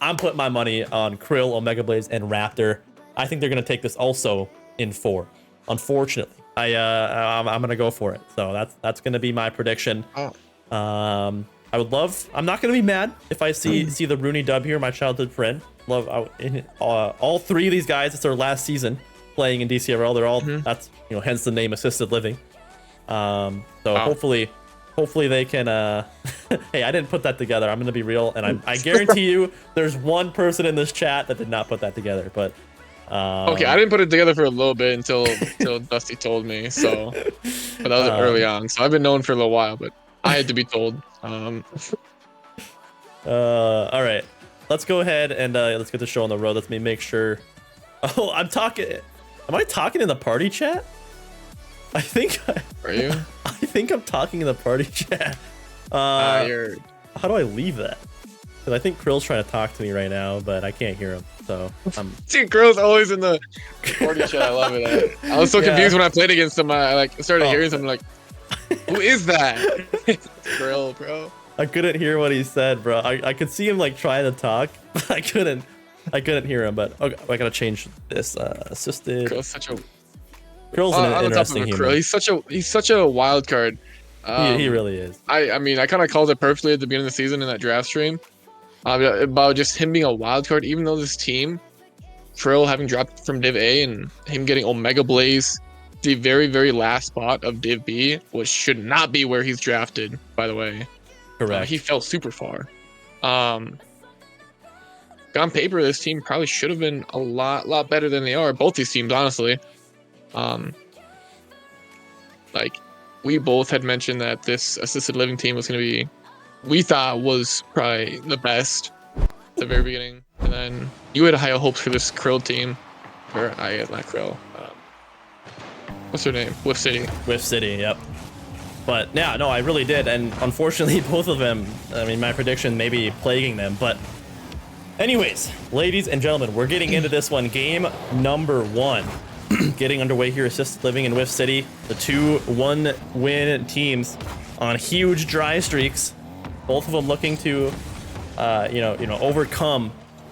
I'm putting my money on Krill, Omega Blaze, and Raptor. I think they're gonna take this also in 4. Unfortunately, I'm gonna go for it. So that's gonna be my prediction. I would love. I'm not gonna be mad if I see the Rooney dub here, my childhood friend. Love all 3 of these guys. It's their last season playing in Dcrl. They're all that's hence the name assisted living. So hopefully they can. Hey, I didn't put that together. I'm gonna be real, and I guarantee you, there's one person in this chat that did not put that together. But okay, I didn't put it together for a little bit until Dusty told me. So, but that was early on. So I've been known for a little while, but I had to be told. All right, let's go ahead and let's get the show on the road. Let me make sure. Oh, I'm talking. Am I talking in the party chat? I think. Are you? I think I'm talking in the party chat. How do I leave that? Because I think Krill's trying to talk to me right now, but I can't hear him. So I'm. See, Krill's always in the party chat. I love it. I was so confused when I played against him. I started hearing something like, "Who is that?" It's Krill, bro. I couldn't hear what he said, bro. I could see him trying to talk, but I couldn't hear him. But okay, I gotta change this. Assisted. Krill's an interesting human. He's such a wild card. He really is. I mean, I kind of called it perfectly at the beginning of the season in that draft stream about just him being a wild card. Even though this team, Krill having dropped from Div A and him getting Omega Blaze, the very, very last spot of Div B, which should not be where he's drafted, by the way. Correct. He fell super far. On paper, this team probably should have been a lot better than they are. Both these teams, honestly. We both had mentioned that this assisted living team was going to be, we thought was probably the best at the very beginning. And then you had higher hopes for this Krill team. Or not Krill. What's her name? Whiff City. Whiff City, yep. But yeah, no, I really did. And unfortunately, both of them, I mean, my prediction may be plaguing them. But anyways, ladies and gentlemen, we're getting into this one. Game number 1. Getting underway here, assisted living in Whiff City. The 2 1-win teams on huge dry streaks. Both of them looking to, overcome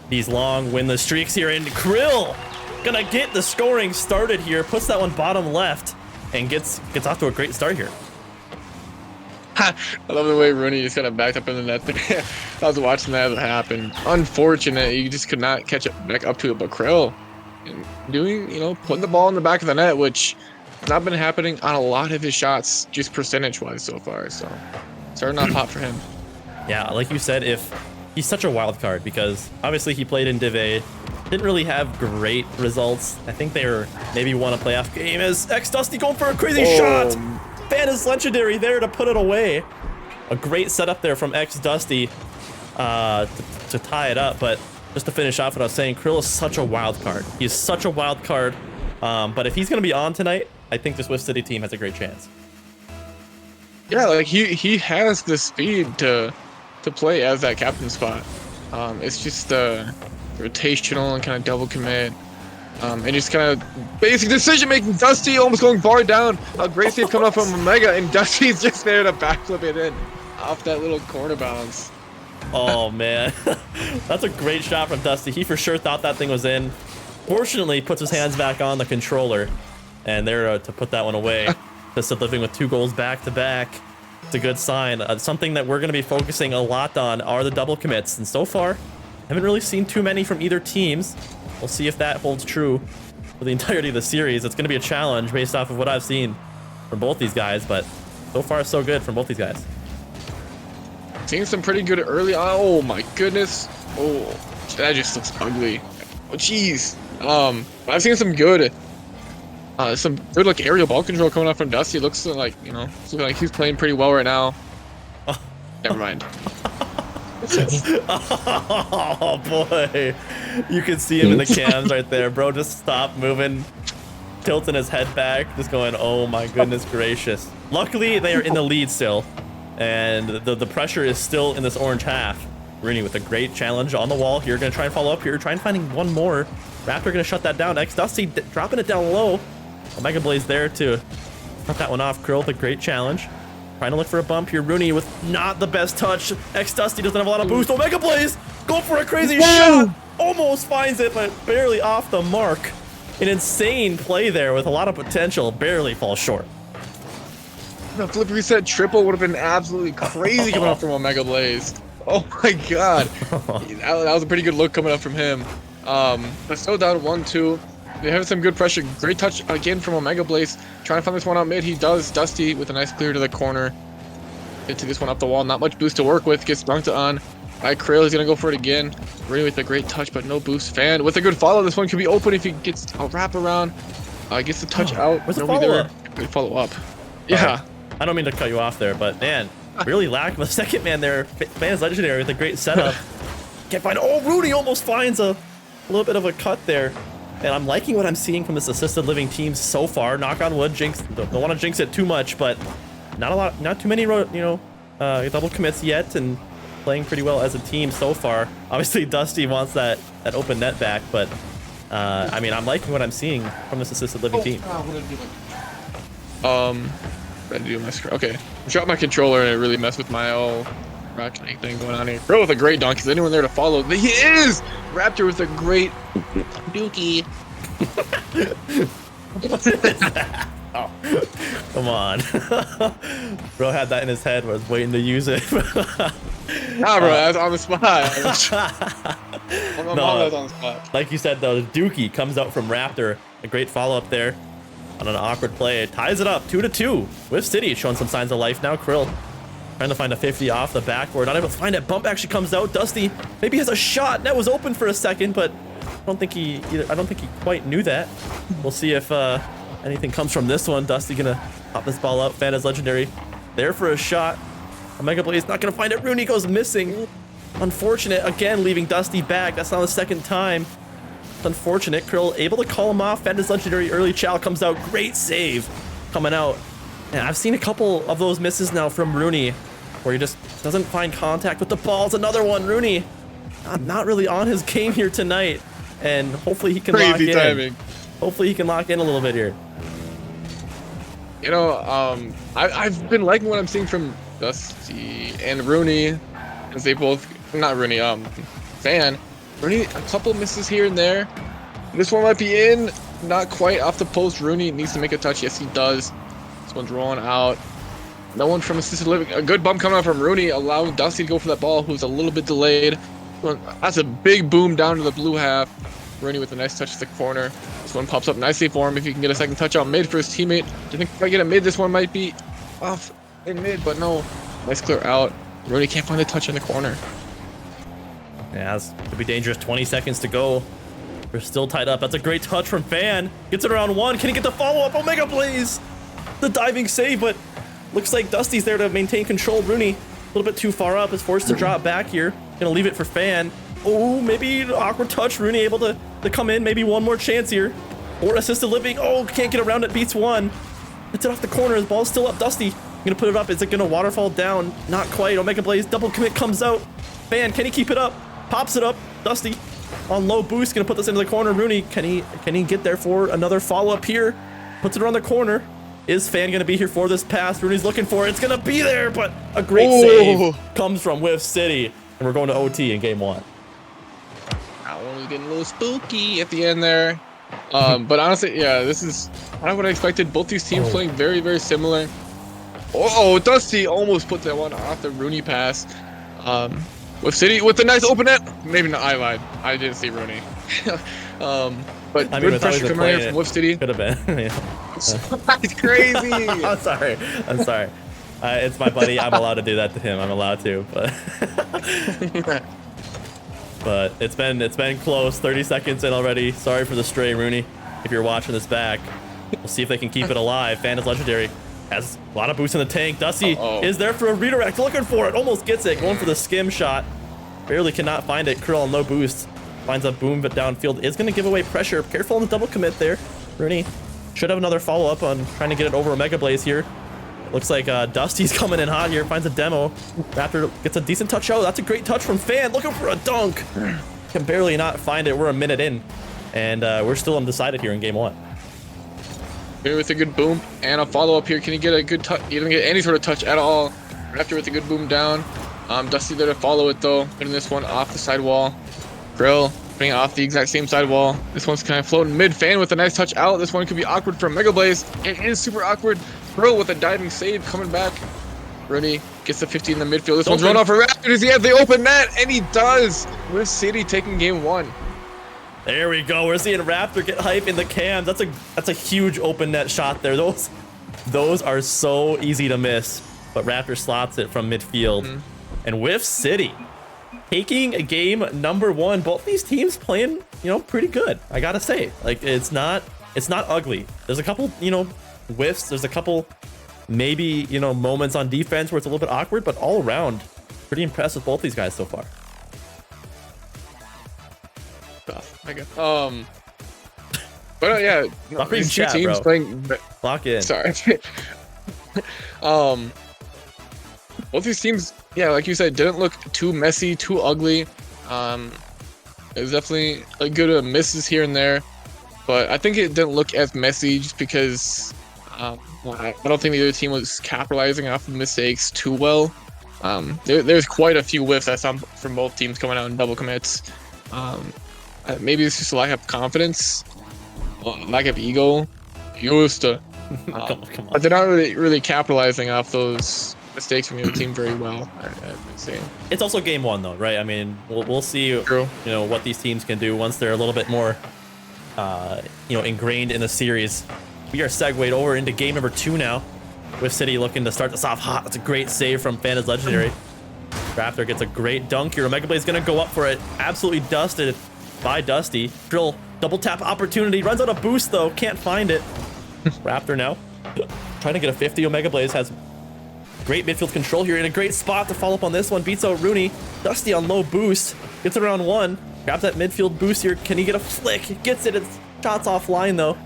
these long winless streaks here. And Krill gonna get the scoring started here. Puts that one bottom left and gets off to a great start here. I love the way Rooney just kind of backed up in the net there. I was watching that happen. Unfortunate, you just could not catch it back up to it, but Krill putting the ball in the back of the net, which has not been happening on a lot of his shots, just percentage-wise so far. So, starting off hot for him. Yeah, like you said, if he's such a wild card because obviously he played in Div A, didn't really have great results. I think they were maybe won a playoff game as X Dusty going for a crazy shot. Fan is Legendary there to put it away. A great setup there from X Dusty to tie it up, but just to finish off what I was saying, Krill is such a wild card. He's such a wild card. But if he's going to be on tonight, I think this Whiff City team has a great chance. Yeah, like he has the speed to play as that captain spot. It's just rotational and kind of double commit. And just kind of basic decision making. Dusty almost going bar down. A great save coming off from Omega, and Dusty's just there to backflip it in off that little corner bounce. Oh man, that's a great shot from Dusty. He for sure thought that thing was in. Fortunately, puts his hands back on the controller, and there to put that one away. Just living with 2 goals back to back. It's a good sign. Something that we're going to be focusing a lot on are the double commits, and so far, haven't really seen too many from either teams. We'll see if that holds true for the entirety of the series. It's going to be a challenge based off of what I've seen from both these guys, but so far so good from both these guys. Seeing some pretty good early. Oh my goodness. Oh, that just looks ugly. Oh jeez. I've seen some good like aerial ball control coming out from Dusty. It looks like, you know, looking like he's playing pretty well right now. Never mind. Oh boy, you can see him in the cams right there, bro. Just stop moving, tilting his head back, just going, oh my goodness gracious. Luckily they are in the lead still, and the pressure is still in this orange half. Rooney with a great challenge on the wall here, gonna try and follow up here, try and finding one more. Raptor gonna shut that down. Dusty dropping it down low. Omega Blaze there to cut that one off. Krill with a great challenge. Trying to look for a bump here. Rooney with not the best touch. Dusty doesn't have a lot of boost. Omega Blaze go for a crazy shot. Almost finds it, but barely off the mark. An insane play there with a lot of potential. Barely falls short. The flip reset triple would have been absolutely crazy coming up from Omega Blaze. Oh my god. That was a pretty good look coming up from him. But still down 1-2. They have some good pressure. Great touch again from Omega Blaze. Trying to find this one out mid. He does. Dusty with a nice clear to the corner. Into this one up the wall. Not much boost to work with. Gets dunked on. Dcrl is going to go for it again. Really with a great touch, but no boost. Fan with a good follow. This one could be open if he gets a wrap around. Gets the touch out. Where's the follow-up? Good follow-up. Yeah. I don't mean to cut you off there, but man, really lack of a second man there. Fan's legendary with a great setup. Can't find. Oh, Rooney almost finds a little bit of a cut there. And I'm liking what I'm seeing from this assisted living team so far. Knock on wood, jinx. Don't want to jinx it too much, but not too many, double commits yet, and playing pretty well as a team so far. Obviously, Dusty wants that open net back, but I mean, I'm liking what I'm seeing from this assisted living team. I do my screen. Okay, I dropped my controller and it really messed with my rocket thing going on here. Bro with a great dunk. Is anyone there to follow? He is! Raptor with a great dookie. Oh, come on. Bro had that in his head, was waiting to use it. Nah, bro, that's on the spot. That's on the spot. Like you said, though, the dookie comes out from Raptor. A great follow-up there on an awkward play. It ties it up 2-2 with City showing some signs of life now. Krill trying to find a 50 off the backboard. Not able to find it. Bump actually comes out. Dusty maybe has a shot. Net was open for a second, but I don't think he quite knew that. We'll see if anything comes from this one. Dusty gonna pop this ball up. Fan is legendary. There for a shot. Omega Blaze not gonna find it. Rooney goes missing. Unfortunate. Again, leaving Dusty back. That's now the second time. It's unfortunate. Krill able to call him off. Fan is legendary. Early chow comes out. Great save coming out. And I've seen a couple of those misses now from Rooney, where he just doesn't find contact with the ball. It's another one. Rooney not really on his game here tonight, and hopefully he can lock in. Timing. Hopefully he can lock in a little bit here. You know, I've been liking what I'm seeing from Dusty and Rooney, as they both, not Rooney, Fan. Rooney, a couple misses here and there. This one might be in, not quite off the post. Rooney needs to make a touch. Yes, he does. This one's rolling out. No one from assisted living. A good bump coming out from Rooney, allowing Dusty to go for that ball, who's a little bit delayed. That's a big boom down to the blue half. Rooney with a nice touch to the corner. This one pops up nicely for him if he can get a second touch out mid for his teammate. Do you think if I get a mid, this one might be off in mid, but no. Nice clear out. Rooney can't find the touch in the corner. Yeah, this could be dangerous. 20 seconds to go. We're still tied up. That's a great touch from Fan. Gets it around one. Can he get the follow-up? Omega Blaze! The diving save, but looks like Dusty's there to maintain control. Rooney, a little bit too far up, is forced to drop back here. Gonna leave it for Fan. Oh, maybe an awkward touch. Rooney able to come in. Maybe one more chance here. Or assisted living. Oh, can't get around it. Beats one. Hits it off the corner. His ball's still up. Dusty Gonna put it up. Is it gonna waterfall down? Not quite. Omega Blaze double commit comes out. Fan, can he keep it up? Pops it up. Dusty on low boost. Gonna put this into the corner. Rooney, can he get there for another follow-up here? Puts it around the corner. Is Fan gonna be here for this pass? Rooney's looking for it. It's gonna be there, but a great save comes from Whiff City. And we're going to OT in game 1. That one was getting a little spooky at the end there. But honestly, yeah, this is kind of what I expected. Both these teams playing very, very similar. Oh, Dusty almost put that one off the Rooney pass. With City with the nice open net. Maybe not. I lied. I didn't see Rooney. But good pressure coming here from Wolf City. Could have been. Yeah. It's crazy. I'm sorry. It's my buddy. I'm allowed to do that to him. I'm allowed to. But but it's been close. 30 seconds in already. Sorry for the stray, Rooney. If you're watching this back, we'll see if they can keep it alive. Fan is legendary. Has a lot of boost in the tank. Dusty is there for a redirect. Looking for it. Almost gets it. Going for the skim shot. Barely cannot find it. Krill on low boost. Finds a boom, but downfield is going to give away pressure. Careful on the double commit there. Rooney should have another follow-up on trying to get it over Omega Blaze here. Looks like Dusty's coming in hot here. Finds a demo. Raptor gets a decent touch. Oh, that's a great touch from Fan. Looking for a dunk. Can barely not find it. We're a minute in. And we're still undecided here in game 1. Here with a good boom and a follow-up here. Can he get a good touch? He doesn't get any sort of touch at all. Raptor with a good boom down. Dusty there to follow it though. Putting this one off the side wall. Grill putting it off the exact same side wall. This one's kind of floating mid. Fan with a nice touch out. This one could be awkward for Mega Blaze. It is super awkward. Grill with a diving save coming back. Rooney gets the 50 in the midfield. This one's run off for Raptor. Does he have the open net? And he does. With City taking game 1. There we go. We're seeing Raptor get hype in the cams. That's a huge open net shot there. Those are so easy to miss. But Raptor slots it from midfield. And Whiff City taking a game number 1. Both these teams playing, pretty good. I gotta say, like it's not ugly. There's a couple, whiffs. There's a couple, maybe moments on defense where it's a little bit awkward, but all around, pretty impressed with both these guys so far. But yeah, these two teams playing. Lock in. Sorry. Both these teams, yeah, like you said, didn't look too messy, too ugly. It was definitely a good misses here and there, but I think it didn't look as messy just because I don't think the other team was capitalizing off of mistakes too well. There's quite a few whiffs I saw from both teams coming out in double commits. Maybe it's just a lack of confidence, lack of ego. Used to, but they're not really capitalizing off those mistakes from the other team very well. I'd say. It's also game 1 though, right? I mean, we'll see. What these teams can do once they're a little bit more, ingrained in the series. We are segued over into game number 2 now, with City looking to start this off hot. That's a great save from Fan is legendary. Raptor gets a great dunk here. Omega Blaze gonna go up for it. Absolutely dusted by Dusty. Drill double tap opportunity. Runs out of boost though. Can't find it. Raptor now trying to get a 50. Omega Blaze has great midfield control here in a great spot to follow up on this one. Beats out Rooney. Dusty on low boost. Gets around 1. Grabs that midfield boost here. Can he get a flick? Gets it. It's shots offline though.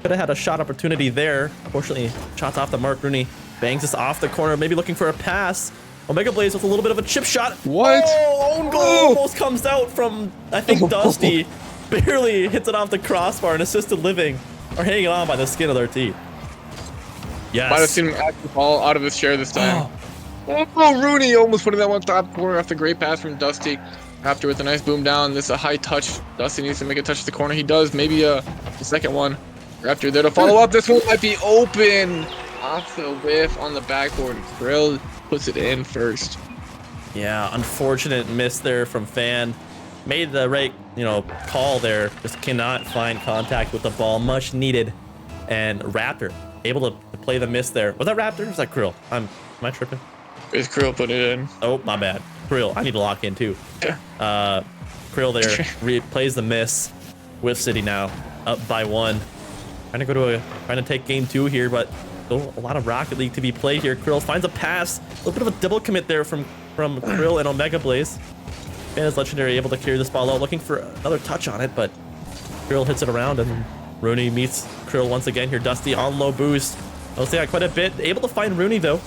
Could have had a shot opportunity there. Unfortunately, shots off the mark. Rooney bangs this off the corner. Maybe looking for a pass. Omega Blaze with a little bit of a chip shot. What? Oh, own goal almost comes out from, I think, Dusty. Barely hits it off the crossbar and assisted living are hanging on by the skin of their teeth. Yes. Might have seen him actually fall out of his chair this time. Oh, Rooney almost putting that one top corner after great pass from Dusty. Raptor with a nice boom down. This is a high touch. Dusty needs to make a touch to the corner. He does. Maybe the second one. Raptor there to follow up. This one might be open. Off the whiff on the backboard. Grill puts it in first. Yeah, unfortunate miss there from Fan. Made the right, call there. Just cannot find contact with the ball. Much needed. And Raptor able to play the miss there. Was that Raptor or was that Krill? Am I tripping? It's Krill put it in. Oh, my bad. Krill, I need to lock in too. Krill there plays the miss. Whiff City now up by 1. Trying to take game 2 here, but still a lot of Rocket League to be played here. Krill finds a pass. A little bit of a double commit there from Krill and Omega Blaze. Fan is legendary, able to carry this ball out, looking for another touch on it, but Krill hits it around, and Rooney meets Krill once again here. Dusty on low boost. Looks like quite a bit. Able to find Rooney though.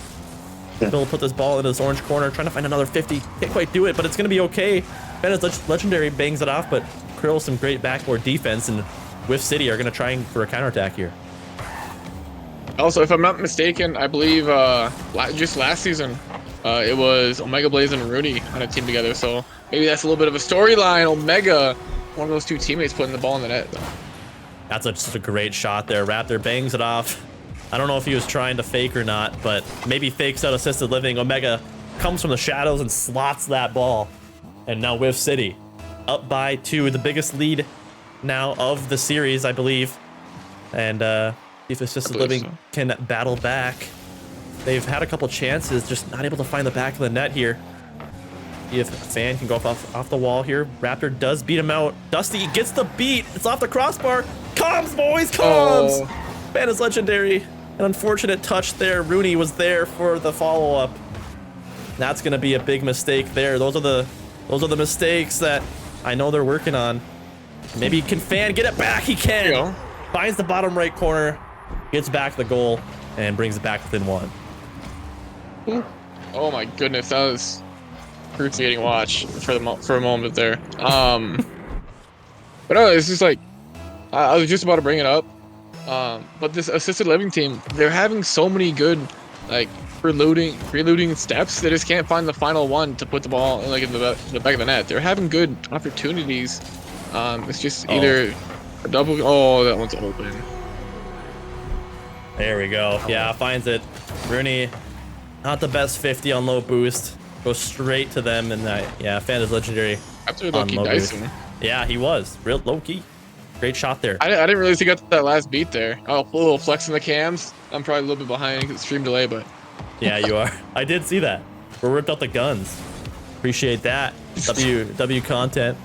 He'll put this ball into this orange corner, trying to find another 50. Can't quite do it, but it's gonna be okay. Fan's Legendary bangs it off, but Krill some great backboard defense, and Whiff City are gonna try for a counterattack here. Also, if I'm not mistaken, I believe just last season, it was Omega Blaze and Rooney on a team together. So maybe that's a little bit of a storyline. Omega, one of those two teammates putting the ball in the net. That's just a great shot there. Raptor bangs it off. I don't know if he was trying to fake or not, but maybe fakes out assisted living. Omega comes from the shadows and slots that ball. And now Whiff City up by 2, the biggest lead now of the series, I believe. And if assisted living can battle back. They've had a couple chances, just not able to find the back of the net here. If Fan can go off the wall here. Raptor does beat him out. Dusty gets the beat. It's off the crossbar. Comms, boys, comms! Fan is legendary. An unfortunate touch there. Rooney was there for the follow-up. That's gonna be a big mistake there. Those are the mistakes that I know they're working on. Maybe can Fan get it back? He can. Finds the bottom right corner, gets back the goal, and brings it back within 1. Oh my goodness, that was cruciating watch for a moment there. But no, it's just like I was just about to bring it up. But this assisted living team, they're having so many good like preluding steps. They just can't find the final one to put the ball in, like in the back of the net. They're having good opportunities. It's just either a double. Oh, that one's open. There we go. Yeah, finds it. Rooney, not the best 50 on low boost. Goes straight to them, and yeah, Fan is legendary. After low-key dicing. Yeah, he was real low-key. Great shot there. I didn't realize he got that last beat there. Oh, a little flex in the cams. I'm probably a little bit behind because it's stream delay, but yeah, you are. I did see that. We ripped out the guns. Appreciate that. W content,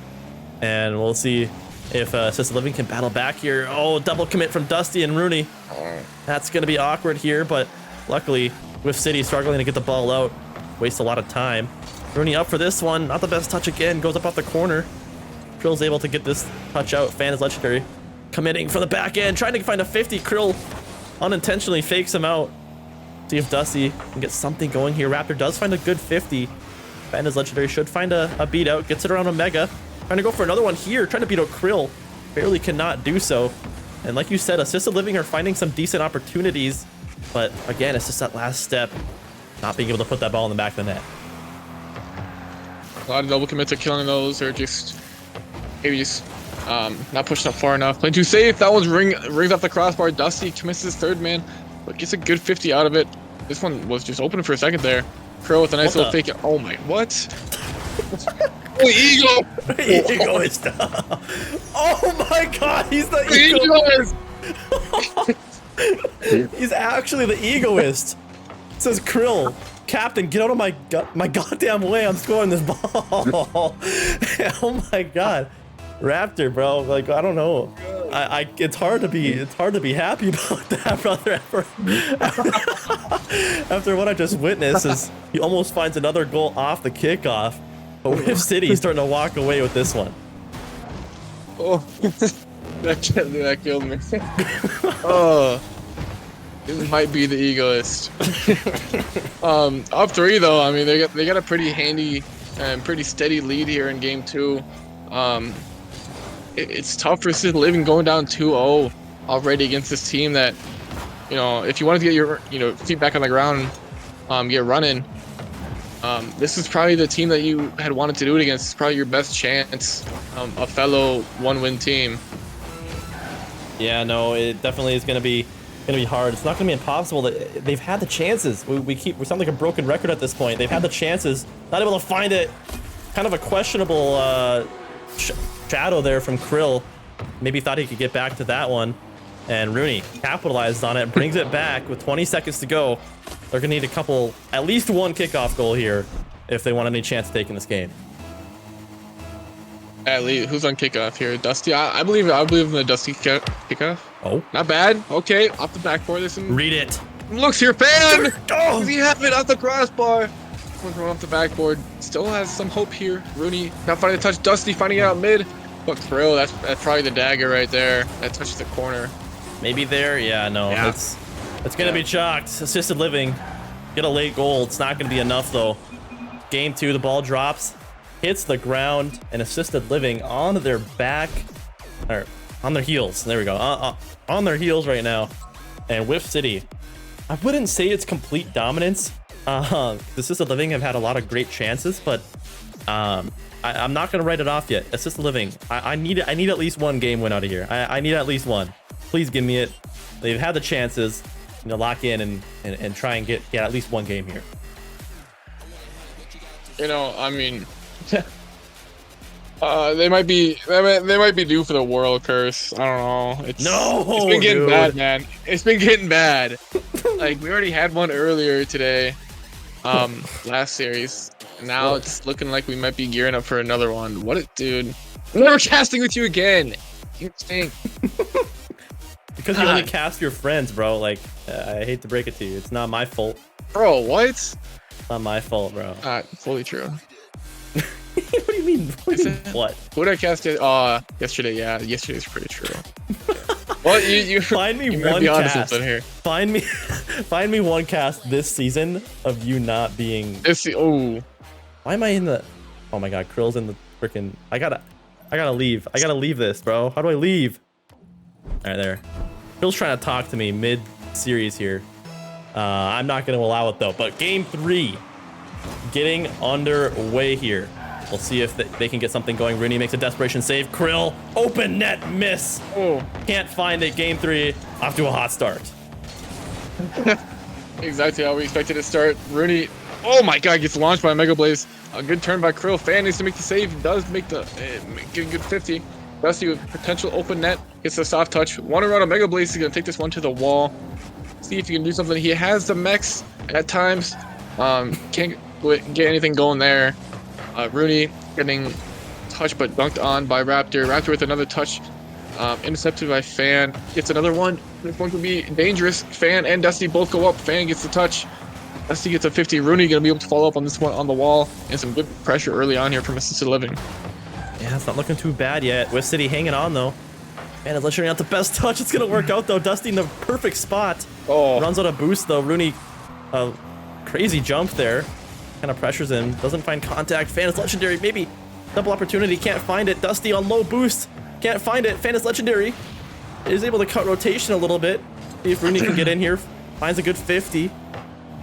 and we'll see if Assisted Living can battle back here. Oh, double commit from Dusty and Rooney. That's gonna be awkward here, but luckily Whiff City struggling to get the ball out. Waste a lot of time. Rooney up for this one. Not the best touch again. Goes up off the corner. Krill's able to get this touch out. Fan is legendary. Committing from the back end. Trying to find a 50. Krill unintentionally fakes him out. See if Dusty can get something going here. Raptor does find a good 50. Fan is legendary. Should find a beat out. Gets it around Omega. Trying to go for another one here. Trying to beat out Krill. Barely cannot do so. And like you said, Assisted Living are finding some decent opportunities. But again, it's just that last step. Not being able to put that ball in the back of the net. a lot of double commits are killing those, or just maybe just not pushing up far enough. Playing too safe. That one's rings off the crossbar. Dusty commits his third man, but gets a good 50 out of it. This one was just open for a second there. Crow with a nice little fake. Oh my, what? Oh, Eagle! Egoist. Oh my god, he's the egoist! He's actually the egoist. It says Krill, Captain, get out of my goddamn way, I'm scoring this ball. Oh my god. Raptor, bro, like I don't know. It's hard to be happy about that, brother. After what I just witnessed, is he almost finds another goal off the kickoff. But Whiff City is starting to walk away with this one. Oh, that killed me. Oh, this might be the egoist. Up 3 though. I mean, they got a pretty handy and pretty steady lead here in game 2. It's tough for Assisted Living going down 2-0 already against this team that, you know, if you want to get your feet back on the ground, get running. This is probably the team that you had wanted to do it against. It's probably your best chance, a fellow one-win team. Yeah, no, it definitely is gonna be hard. It's not gonna be impossible. They've had the chances. We sound like a broken record at this point. They've had the chances, not able to find it. Kind of a questionable shadow there from Krill. Maybe thought he could get back to that one. And Rooney capitalized on it, brings it back with 20 seconds to go. They're gonna need at least one kickoff goal here if they want any chance of taking this game. At least, who's on kickoff here? Dusty. I believe in the Dusty kickoff. Oh, not bad. Okay, off the backboard. Read it. Looks here, Fan. Oh, does he have it off the crossbar? One's going off the backboard. Still has some hope here. Rooney not finding the touch. Dusty finding it out mid. But Krill, that's probably the dagger right there. That touches the corner. Maybe there. Yeah, no. Yeah. It's gonna be chalked. Assisted living. Get a late goal. It's not gonna be enough though. Game 2, the ball drops, hits the ground, and assisted living on their back, or on their heels. There we go. On their heels right now. And Whiff City, I wouldn't say it's complete dominance. Assisted living have had a lot of great chances, but I'm not gonna write it off yet. Assisted living, I need at least one game win out of here. I need at least one. Please give me it. They've had the chances. You know, lock in and try and get at least one game here. You know, I mean, they might be due for the world curse. I don't know. It's been getting bad, man. It's been getting bad. Like, we already had one earlier today, last series. Now it's looking like we might be gearing up for another one. Dude? I'm never casting with you again. You stink. Because you only cast your friends, bro. Like, I hate to break it to you. It's not my fault. Bro, what? Not my fault, bro. Not fully true. What do you mean? What? Who did I cast it? Yesterday. Yeah, yesterday's pretty true. Well, you find me one cast here. Find me one cast this season of you not being. Why am I in the? Oh my God, Krill's in the freaking. I gotta leave. I gotta leave this, bro. How do I leave? All right, there. Krill's trying to talk to me mid-series here. I'm not going to allow it though. But game 3, getting underway here. We'll see if they can get something going. Rooney makes a desperation save. Krill, open net miss. Can't find it. Game 3, off to a hot start. Exactly how we expected to start. Rooney, oh my God, gets launched by Mega Blaze. A good turn by Krill. Fan needs to make the save. He does make the get a good 50. Dusty with potential open net. Gets a soft touch. One around a Mega Blaze. He's going to take this one to the wall. See if he can do something. He has the mechs at times. Can't get anything going there. Rooney getting touched but dunked on by Raptor. Raptor with another touch. Intercepted by Fan. Gets another one. This one could be dangerous. Fan and Dusty both go up. Fan gets the touch. Dusty gets a 50. Rooney going to be able to follow up on this one on the wall. And some good pressure early on here from Assisted Living. Yeah, it's not looking too bad yet. West City hanging on though. And it's literally not the best touch. It's gonna work out though. Dusty in the perfect spot. Runs out of boost though. Rooney, crazy jump there. Kind of pressures him. Doesn't find contact. Fan is legendary. Maybe double opportunity. Can't find it. Dusty on low boost. Can't find it. Fan is legendary. Is able to cut rotation a little bit. See if Rooney can get in here. Finds a good 50.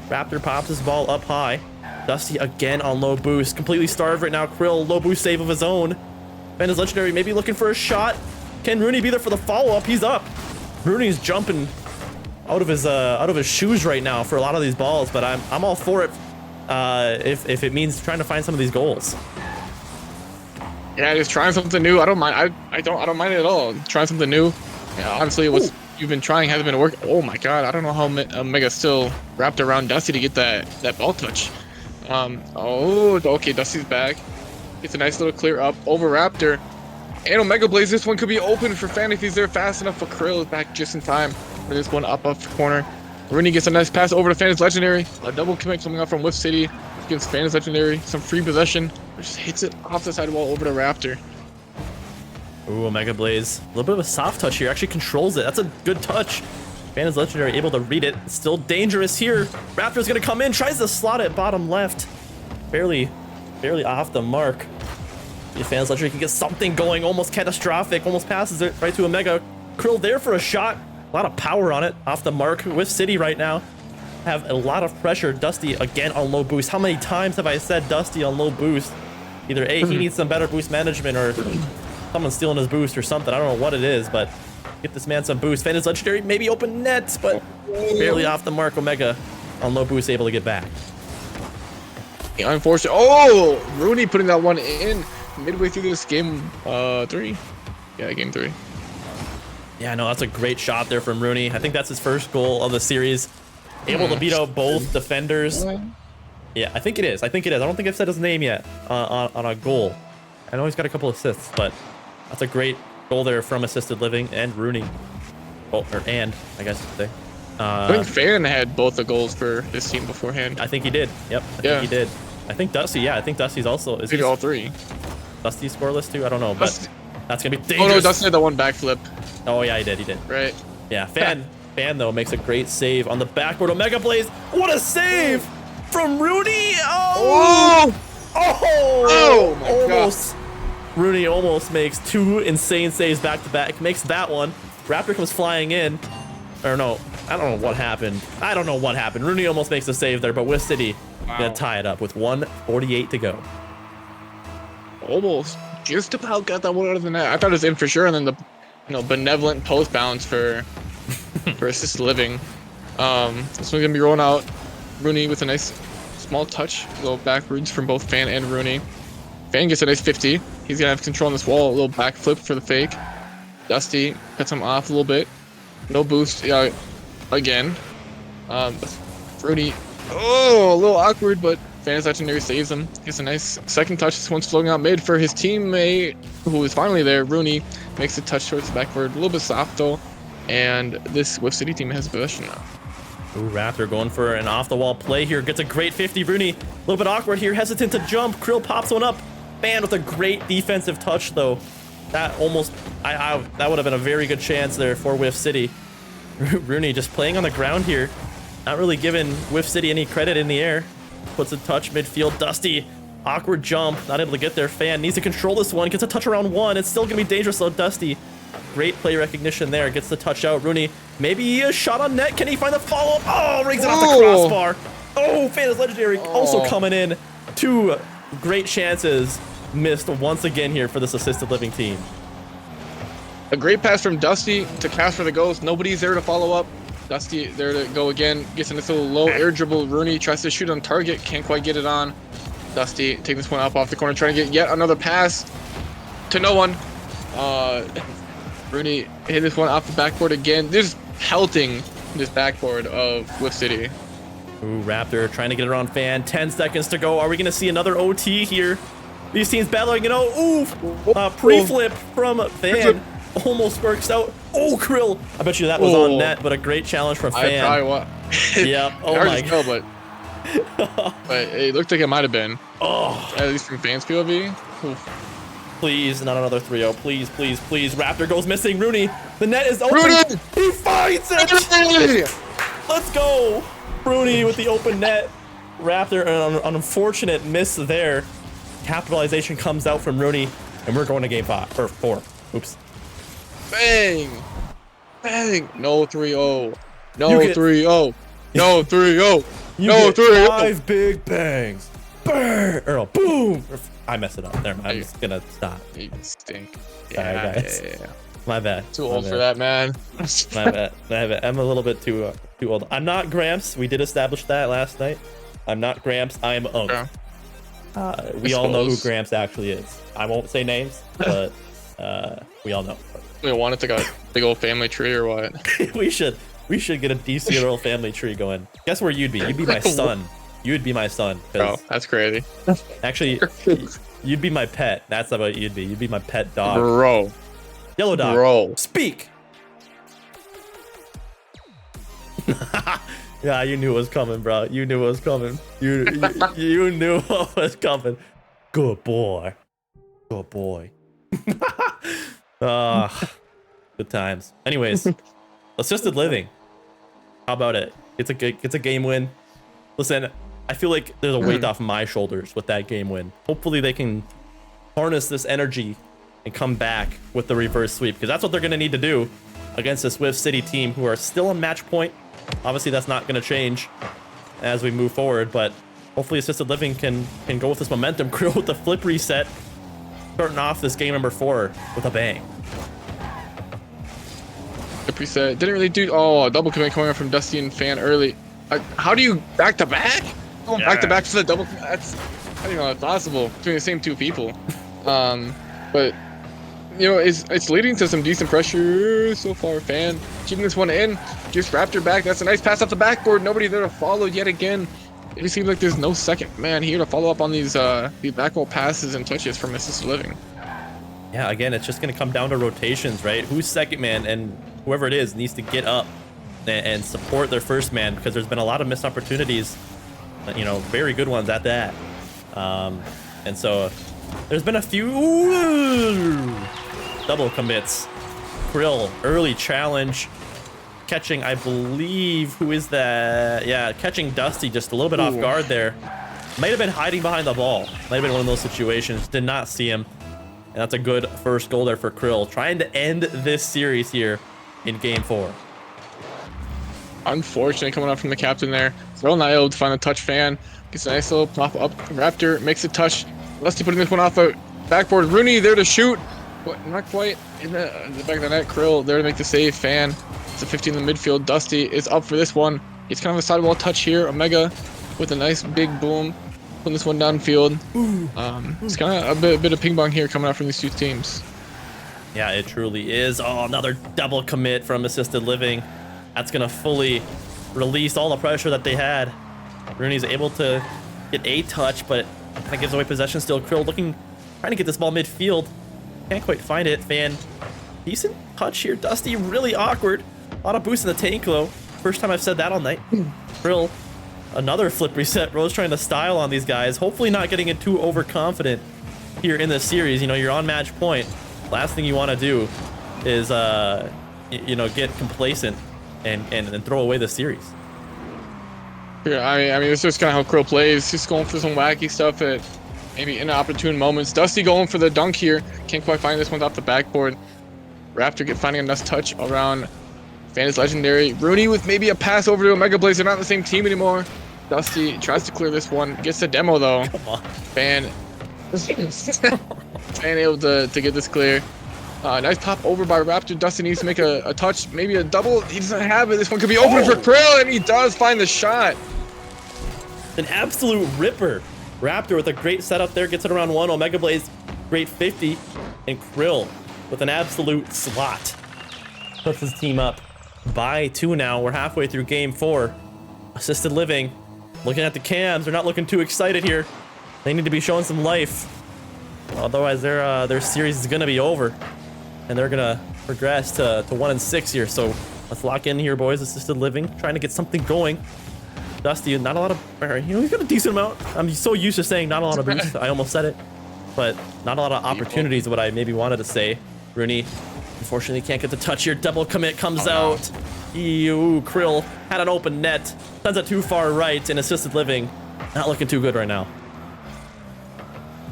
Raptor pops his ball up high. Dusty again on low boost. Completely starved right now. Krill, low boost save of his own. Fan is legendary. Maybe looking for a shot. Can Rooney be there for the follow-up? He's up. Rooney's jumping out of his shoes right now for a lot of these balls, but I'm all for it if it means trying to find some of these goals. Yeah, just trying something new. I don't mind. I don't mind it at all. Trying something new. Yeah, obviously what you've been trying hasn't been working. Oh my God, I don't know how Mega still wrapped around Dusty to get that ball touch. Okay, Dusty's back. Gets a nice little clear up over Raptor. And Omega Blaze, this one could be open for Fan if he's there fast enough. For Krill is back just in time for this one up the corner. Rooney gets a nice pass over to Fan is legendary. A double commit coming up from Whiff City. Gives Fan is legendary some free possession. Just hits it off the sidewall over to Raptor. Ooh, Omega Blaze. A little bit of a soft touch here. Actually controls it. That's a good touch. Fan is legendary, able to read it. Still dangerous here. Raptor's gonna come in, tries to slot it bottom left. Barely off the mark. If Fan is legendary can get something going, almost catastrophic. Almost passes it right to Omega. Krill there for a shot. A lot of power on it. Off the mark. Whiff City right now have a lot of pressure. Dusty again on low boost. How many times have I said Dusty on low boost? Either A, he needs some better boost management, or someone's stealing his boost or something. I don't know what it is, but get this man some boost. Fan is legendary, maybe open nets, but barely off the mark. Omega on low boost, able to get back. Unfortunate. Oh, Rooney putting that one in midway through this game 3. Yeah, game 3. Yeah, no, that's a great shot there from Rooney. I think that's his first goal of the series. Able to beat out both defenders. Yeah, I think it is. I don't think I've said his name yet on a goal. I know he's got a couple assists, but that's a great goal there from Assisted Living and Rooney. Oh, I guess you could say. I think Fan had both the goals for his team beforehand. I think he did. Yep, I think he did. I think Dusty, yeah, I think Dusty's also. Is he all 3? Dusty scoreless too? I don't know, but that's gonna be dangerous. Oh no, Dusty had the one backflip. Oh yeah, he did. Right. Yeah, Fan Fan, though, makes a great save on the backboard. Omega Blaze. What a save from Rooney. Oh! Oh! my almost. Rooney almost makes 2 insane saves back to back. Makes that one. Raptor comes flying in. Or no, I don't know what happened. Rooney almost makes a save there, but with City gonna tie it up with 1:48 to go. Almost. Just about got that one out of the net. I thought it was in for sure, and then the benevolent post bounce for assisted living. This one's gonna be rolling out. Rooney with a nice small touch, go backwards from both Fan and Rooney. Fan gets a nice 50. He's gonna have control on this wall. A little back flip for the fake. Dusty cuts him off a little bit. No boost. Yeah, again. Rooney. Oh, a little awkward, but Fan's legendary saves him. Gets a nice second touch. This one's floating out mid for his teammate, who is finally there. Rooney makes a touch towards the backboard. A little bit soft though. And this Whiff City team has possession now. Ooh, Raptor going for an off-the-wall play here. Gets a great 50. Rooney, a little bit awkward here. Hesitant to jump. Krill pops one up. Fan with a great defensive touch, though. That almost... that would have been a very good chance there for Whiff City. Rooney just playing on the ground here. Not really giving Whiff City any credit in the air. Puts a touch midfield. Dusty. Awkward jump. Not able to get there. Fan needs to control this one. Gets a touch around 1. It's still going to be dangerous, though. Dusty. Great play recognition there. Gets the touch out. Rooney, maybe a shot on net. Can he find the follow-up? Oh, rings it off the crossbar. Oh, Fan is legendary. Also coming in. 2 great chances missed once again here for this assisted living team. A great pass from Dusty to cast for the ghost. Nobody's there to follow up. Dusty there to go again. Gets in this little low air dribble. Rooney tries to shoot on target. Can't quite get it on. Dusty taking this one up off the corner. Trying to get yet another pass to no one. Rooney hit this one off the backboard again. Just pelting this backboard of Whiff City. Ooh, Raptor trying to get around Fan. 10 seconds to go. Are we going to see another OT here? These teams battling, pre-flip from Fan. Almost works out. Oh, Krill. I bet you that was on net, but a great challenge from Fan. I probably was. Yep. Oh my god. But it looked like it might have been. Oh. At least from Fan's POV. Oof. Please, not another 3-0. Please, please, please. Raptor goes missing. Rooney, the net is open. Rooney! He finds it! Let's go. Rooney with the open net. Raptor, an unfortunate miss there. Capitalization comes out from Rooney, and we're going to game 5 or 4. Oops. Bang! Bang! No 3-0. No 3-0. No 3-0. No 3-0. 5 big bangs. Burr! Or no, boom! I messed it up. Never mind. I'm just gonna stop. You stink. Sorry, guys. Yeah. My bad. Too old for that, man. My bad. I'm a little bit too old. I'm not Gramps. We did establish that last night. I'm not Gramps. I am Unk. We all know who Gramps actually is. I won't say names, but we all know. We want it to go big old family tree or what? we should get a Dcrl family tree going. Guess where you'd be? You'd be my son. You'd be my son. Bro, that's crazy. Actually, you'd be my pet. That's about what you'd be. You'd be my pet dog. Bro. Yellow dog. Bro. Speak. Yeah, you knew it was coming, bro. You knew it was coming. You knew what was coming. Good boy. Good boy. Good times. Anyways, assisted living. How about it? It's a game win. Listen, I feel like there's a weight off my shoulders with that game win. Hopefully they can harness this energy and come back with the reverse sweep, because that's what they're going to need to do against this Whiff City team, who are still on match point. Obviously, that's not going to change as we move forward, but hopefully assisted living can go with this momentum. Krill with the flip reset, starting off this game number 4 with a bang. Flip reset didn't really do. Oh, double commit coming up from Dusty and Fan early. How do you back to back? Going back to back to the double. That's, I don't know, it's possible between the same 2 people. But you know, it's leading to some decent pressure so far. Fan keeping this one in. Just Raptor back. That's a nice pass off the backboard. Nobody there to follow yet again. It seems like there's no second man here to follow up on these backroll passes and touches from assisted living. Yeah, again, it's just going to come down to rotations, right? Who's second man, and whoever it is needs to get up and support their first man, because there's been a lot of missed opportunities, you know, very good ones at that. And so there's been a few double commits. Krill, early challenge. catching, I believe, who is that? Yeah, catching Dusty just a little bit off guard there. Might have been hiding behind the ball. Might have been one of those situations. Did not see him. And that's a good first goal there for Krill. Trying to end this series here in game 4. Unfortunately, coming up from the captain there. Still not able to find a touch. Fan. Gets a nice little pop up. Raptor makes a touch. Lusty putting this one off the backboard. Rooney there to shoot. But not quite in the back of the net. Krill there to make the save. Fan. It's a 15 in the midfield. Dusty is up for this one. It's kind of a sidewall touch here. Omega with a nice big boom. Putting this one downfield. It's kind of a bit of ping pong here coming out from these two teams. Yeah, it truly is. Oh, another double commit from Assisted Living. That's going to fully release all the pressure that they had. Rooney's able to get a touch, but kind of gives away possession still. Krill trying to get this ball midfield. Can't quite find it. Fan, decent touch here. Dusty, really awkward. A lot of boost in the tank, though. First time I've said that all night. Krill, another flip reset. Rose trying to style on these guys. Hopefully not getting it too overconfident here in this series. You know, you're on match point. Last thing you want to do is, you know, get complacent and throw away the series. Yeah, I mean, this is kind of how Krill plays. Just going for some wacky stuff at maybe inopportune moments. Dusty going for the dunk here. Can't quite find this one off the backboard. Raptor finding a nice touch around Fan is legendary. Rooney with maybe a pass over to Omega Blaze. They're not on the same team anymore. Dusty tries to clear this one. Gets the demo though. Come on. Fan able to get this clear. Nice pop over by Raptor. Dusty needs to make a touch, maybe a double. He doesn't have it. This one could be open for Krill, and he does find the shot. An absolute ripper. Raptor with a great setup there. Gets it around 1. Omega Blaze, great 50. And Krill with an absolute slot. Puts his team up by 2 now. We're halfway through game 4. Assisted Living. Looking at the cams. They're not looking too excited here. They need to be showing some life. Otherwise, their series is going to be over. And they're going to progress to 1-6 here. So let's lock in here, boys. Assisted Living. Trying to get something going. Dusty, not a lot of... You know, he's got a decent amount. I'm so used to saying not a lot of boost. I almost said it. But not a lot of opportunities, what I maybe wanted to say. Rooney, unfortunately, can't get the touch here. Double commit comes out. Ew, Krill had an open net. Sends it too far right, and Assisted Living not looking too good right now.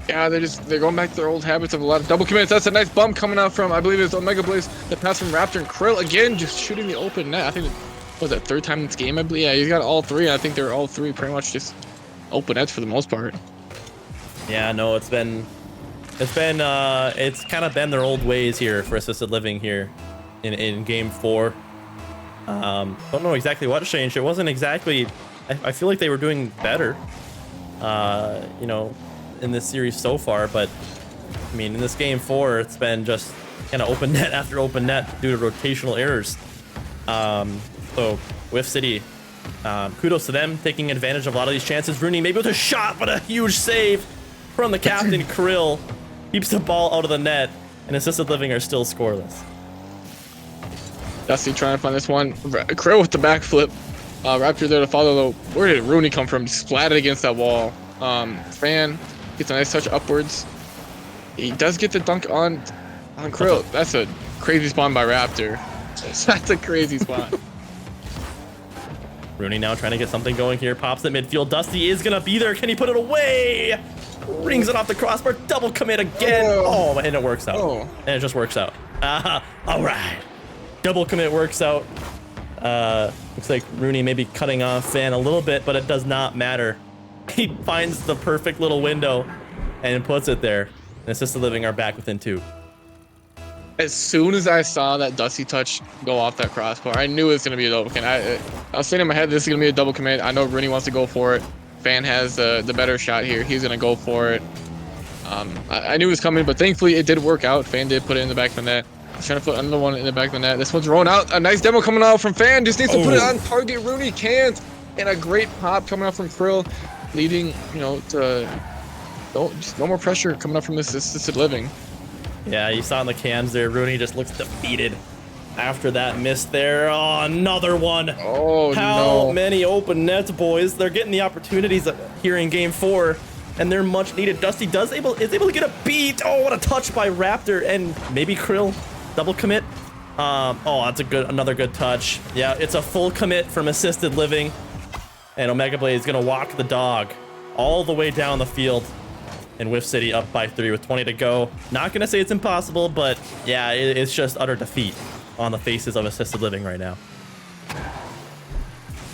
Yeah, they're going back to their old habits of a lot of double commits. That's a nice bump coming out from, I believe it's Omega Blaze. The pass from Raptor and Krill again, just shooting the open net. I think was that 3rd time in this game, I believe. Yeah, he's got all 3. I think they're all 3 pretty much just open nets for the most part. Yeah, no, it's kind of been their old ways here for Assisted Living here in game 4. Don't know exactly what changed. It wasn't exactly, I feel like they were doing better, you know, in this series so far, but I mean, in this game 4, it's been just kind of open net after open net due to rotational errors. So Whiff City, kudos to them taking advantage of a lot of these chances. Rooney maybe with a shot, but a huge save from the captain. Krill keeps the ball out of the net, and Assisted Living are still scoreless. Dusty trying to find this one. Krill with the backflip. Raptor there to follow though. Where did Rooney come from? Splatted against that wall. Fan gets a nice touch upwards. He does get the dunk on Krill. That's a crazy spawn by Raptor. That's a crazy spawn. Rooney now trying to get something going here. Pops at midfield. Dusty is going to be there. Can he put it away? Rings it off the crossbar. Double commit again. Oh, and it works out. And it just works out. All right. Double commit works out. Looks like Rooney may be cutting off Fan a little bit, but it does not matter. He finds the perfect little window and puts it there. And Assisted Living are back within 2. As soon as I saw that Dusty touch go off that crossbar, I knew it was going to be a double commit. I was saying in my head, this is going to be a double commit. I know Rooney wants to go for it. Fan has the better shot here. He's going to go for it. I knew it was coming, but thankfully it did work out. Fan did put it in the back of the net. He's trying to put another one in the back of the net. This one's rolling out. A nice demo coming out from Fan. Just needs to put it on target. Rooney can't. And a great pop coming out from Krill, leading, you know, to just no more pressure coming up from this Assisted Living. Yeah, you saw in the cams there, Rooney just looks defeated after that miss there. Oh, another one. Oh, How many open nets, boys? They're getting the opportunities here in game 4, and they're much needed. Dusty is able to get a beat. Oh, what a touch by Raptor, and maybe Krill. Double commit. Oh, that's another good touch. Yeah, it's a full commit from Assisted Living. And Omega Blade is going to walk the dog all the way down the field. And Whiff City up by 3 with 20 to go. Not going to say it's impossible, but yeah, it's just utter defeat on the faces of Assisted Living right now.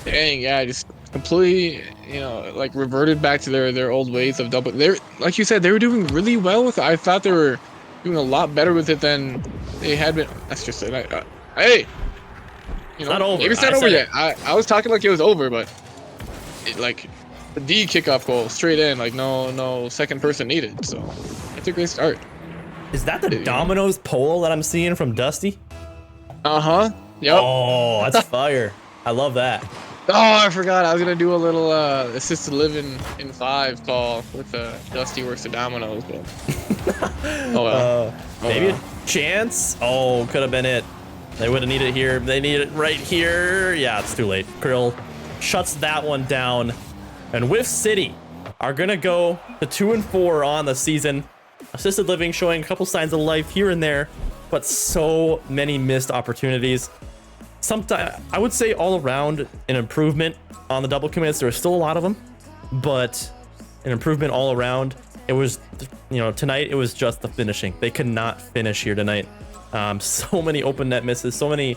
Dang, yeah, just completely, like reverted back to their old ways of double. They're, like you said, they were doing really well with it. I thought they were doing a lot better with it than they had been. That's just it. Hey, not over. Maybe it's not over yet. I was talking like it was over, but like the D kickoff goal straight in, like no second person needed. So it's a great start. Is that the Domino's poll that I'm seeing from Dusty? Yep. Oh, that's fire. I love that. Oh, I forgot. I was gonna do a little assisted living in 5 call with Dusty works the Domino's, but oh well. Maybe a chance. Oh, could have been it. They would have needed it here. They need it right here. Yeah, it's too late. Krill shuts that one down, and Whiff City are gonna go to 2-4 on the season. Assisted Living showing a couple signs of life here and there, but so many missed opportunities. Sometimes I would say all around an improvement on the double commits. There were still a lot of them, but an improvement all around. It was, tonight it was just the finishing. They could not finish here tonight. So many open net misses, so many,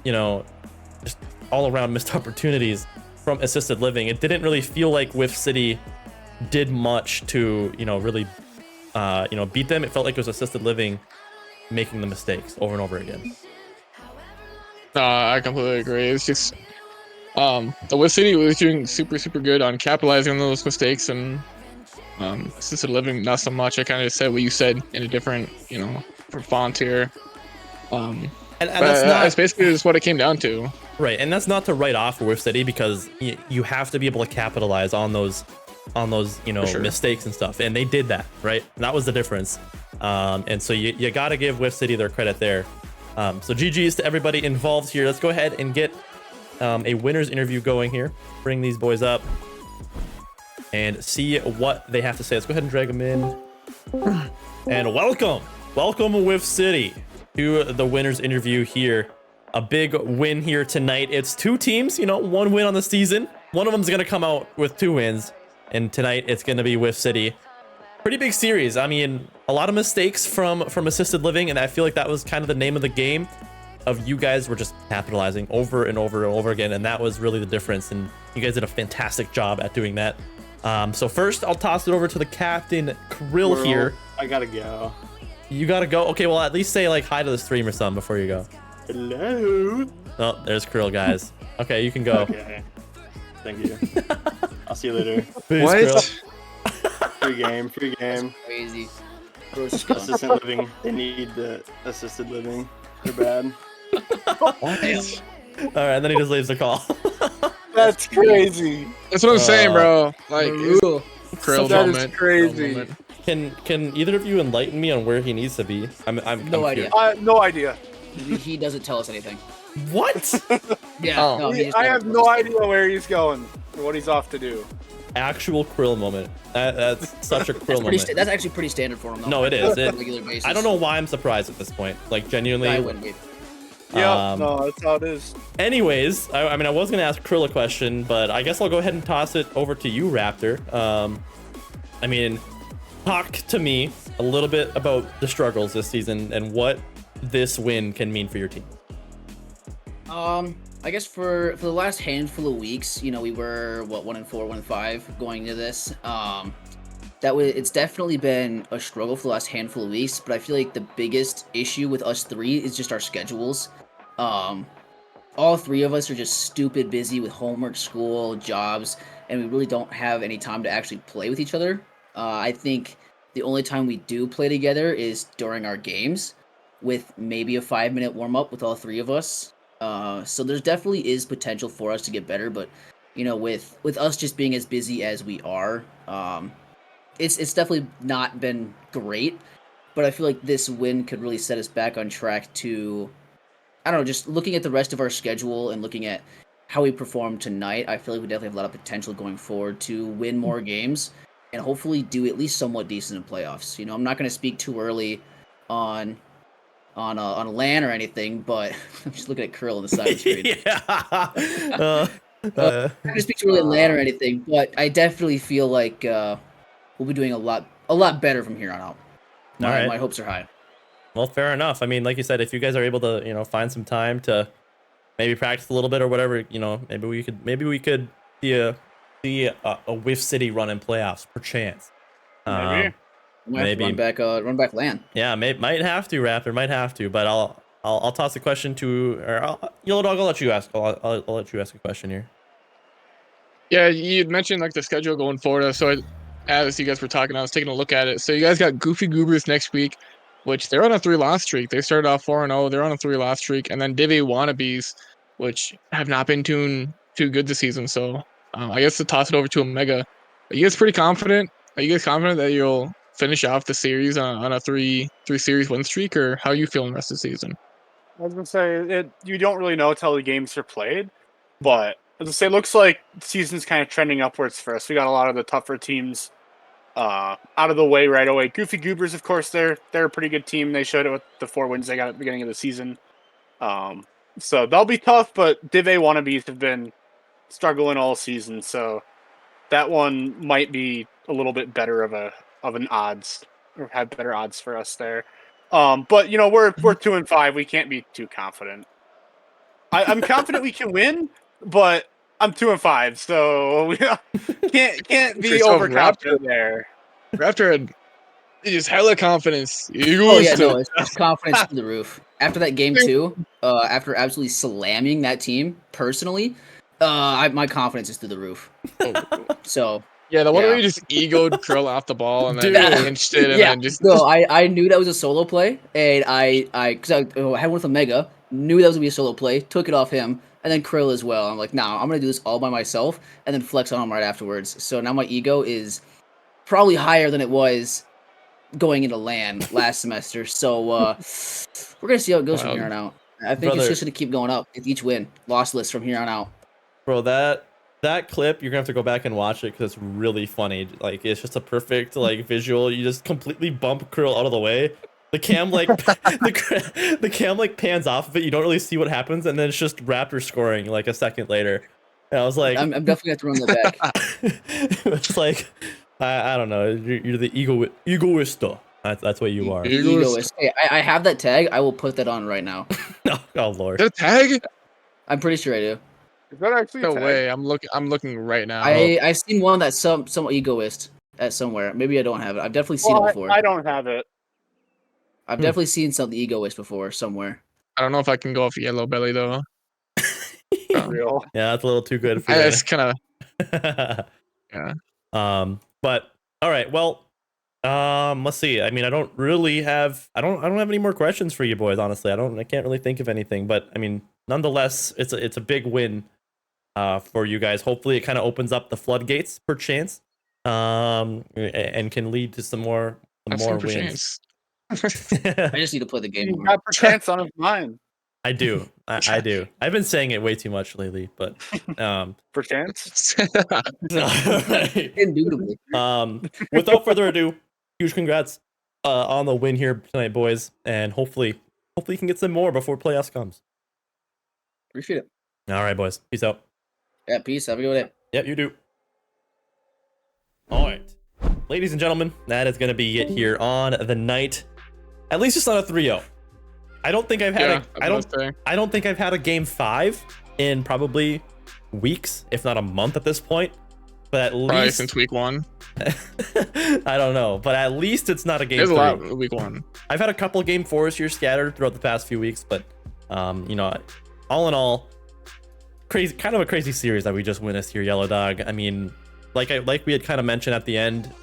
just all around missed opportunities from Assisted Living. It didn't really feel like Whiff City did much to, really, beat them. It felt like it was Assisted Living making the mistakes over and over again. I completely agree. It's just the Whiff City was doing super good on capitalizing on those mistakes, and Assisted Living not so much. I kind of said what you said in a different, for font here. And that's basically just what it came down to. Right, and that's not to write off Whiff City, because you have to be able to capitalize on those mistakes and stuff, and they did that, right? And that was the difference. And so you got to give Whiff City their credit there. So GG's to everybody involved here. Let's go ahead and get a winner's interview going here. Bring these boys up and see what they have to say. Let's go ahead and drag them in. And welcome Whiff City to the winner's interview here. A big win here tonight. It's 2 teams, one win on the season. One of them is going to come out with 2 wins. And tonight it's going to be Whiff City. Pretty big series. I mean, a lot of mistakes from Assisted Living, and I feel like that was kind of the name of the game. Of you guys were just capitalizing over and over and over again, and that was really the difference. And you guys did a fantastic job at doing that. So first, I'll toss it over to the captain, Krill here. I gotta go. You gotta go. Okay, well at least say like hi to the stream or something before you go. Hello. Oh, there's Krill, guys. Okay, you can go. Okay. Thank you. I'll see you later. Peace, What? Krill. Free game. That's crazy. Assisted living. They need the assisted living. They're bad. All right, and then he just leaves the call. That's crazy. That's what I'm saying, bro. Like, Krill That moment. is crazy. Krill moment. Can either of you enlighten me on where he needs to be? I'm No idea. No idea. He doesn't tell us anything. What? Yeah. Oh. No, he just I never have tells no us. idea where he's going or what he's off to do. Actual Krill moment. That's such a Krill moment. That's actually pretty standard for him. Though. No, it is. On a regular basis. I don't know why I'm surprised at this point. Like genuinely. I wouldn't be. Yeah, no, that's how it is. Anyways, I mean, I was gonna ask Krill a question, but I guess I'll go ahead and toss it over to you, Raptor. I mean, talk to me a little bit about the struggles this season and what this win can mean for your team. I guess for the last handful of weeks, we were 1-4, 1-5 going into this. It's definitely been a struggle for the last handful of weeks, but I feel like the biggest issue with us 3 is just our schedules. All 3 of us are just stupid busy with homework, school, jobs, and we really don't have any time to actually play with each other. I think the only time we do play together is during our games, with maybe a 5-minute warm-up with all 3 of us. So there definitely is potential for us to get better, but with us just being as busy as we are, it's definitely not been great. But I feel like this win could really set us back on track to, I don't know, just looking at the rest of our schedule and looking at how we performed tonight. I feel like we definitely have a lot of potential going forward to win more games and hopefully do at least somewhat decent in playoffs. I'm not going to speak too early on on a LAN or anything, but I'm just looking at Curl on the side of the screen. yeah. I don't speak to really LAN or anything, but I definitely feel like we'll be doing a lot better from here on out. My hopes are high. Well, fair enough. I mean, like you said, if you guys are able to, find some time to maybe practice a little bit or whatever, maybe we could see a Whiff City run in playoffs, perchance. Maybe run back LAN. Yeah, might have to, Raptor, might have to. But I'll toss a question to, Yellow Dog. I'll let you ask. I'll let you ask a question here. Yeah, you mentioned like the schedule going forward. So as you guys were talking, I was taking a look at it. So you guys got Goofy Goobers next week, which they're on a 3-loss streak. They started off 4-0. They're on a 3-loss streak, and then Divvy Wannabes, which have not been too good this season. So I guess to toss it over to Omega. Are you guys pretty confident? Are you guys confident that you'll finish off the series on a three series win streak, or how are you feeling the rest of the season? I was gonna say you don't really know until the games are played, but as I say, it looks like the season's kind of trending upwards for us. We got a lot of the tougher teams out of the way right away. Goofy Goobers, of course, they're a pretty good team. They showed it with the 4 wins they got at the beginning of the season. So they'll be tough, but Div A Wannabes have been struggling all season, so that one might be a little bit better of an odds, or have better odds for us there. But we're 2-5. We can't be too confident. I'm confident we can win, but I'm 2-5, so we can't be overconfident there. Raptor had just hella confidence. It's confidence through the roof. After that game 2, after absolutely slamming that team personally, my confidence is through the roof. So yeah, the one where you just egoed Curl off the ball and then pinched it and then just. No, I knew that was a solo play, and because I had one with Omega, knew that was gonna be a solo play, took it off him, and then Krill as well. I'm like, nah, I'm gonna do this all by myself, and then flex on him right afterwards. So now my ego is probably higher than it was going into LAN last semester. So we're gonna see how it goes from here on out. I think it's just gonna keep going up with each win, lossless from here on out. Bro, that clip, you're gonna have to go back and watch it because it's really funny. Like, it's just a perfect visual. You just completely bump Krill out of the way. The cam the cam pans off of it. You don't really see what happens, and then it's just Raptor scoring a second later. And I was like, I'm definitely gonna have to run that back. It's like, I don't know. You're the egoisto. That's what you are. Egoist. Hey, I have that tag. I will put that on right now. Oh Lord. That tag? I'm pretty sure I do. Is that actually no way? I'm looking right now. I've seen one that's some egoist at somewhere. Maybe I don't have it. I've definitely seen it before. I don't have it. I've definitely seen some egoist before somewhere. I don't know if I can go off Yellow Belly though. Real. Yeah, that's a little too good for you. It's kind of. Yeah. But all right. Well, let's see. I mean, I don't have any more questions for you boys. Honestly, I can't really think of anything. But I mean, nonetheless, it's a big win for you guys. Hopefully, it kind of opens up the floodgates, perchance, and can lead to some more wins. I just need to play the game You more. got perchance on his mind. I do. I do. I've been saying it way too much lately, but perchance. Right. Indubitably. Without further ado, huge congrats on the win here tonight, boys, and hopefully you can get some more before playoffs comes. Appreciate it. All right, boys. Peace out. Yeah, peace. Have a good day. Yep, you do. All right, ladies and gentlemen, that is going to be it here on the night. At least it's not a 3-0. I don't think I've had I don't think I've had a game 5 in probably weeks, if not a month at this point. But at least probably since week 1. I don't know, but at least it's not a game. There's 3. a lot week 1. I've had a couple of game 4s here scattered throughout the past few weeks, but all in all, kind of a crazy series that we just witnessed here, Yellow Dog. I mean, like we had kind of mentioned at the end,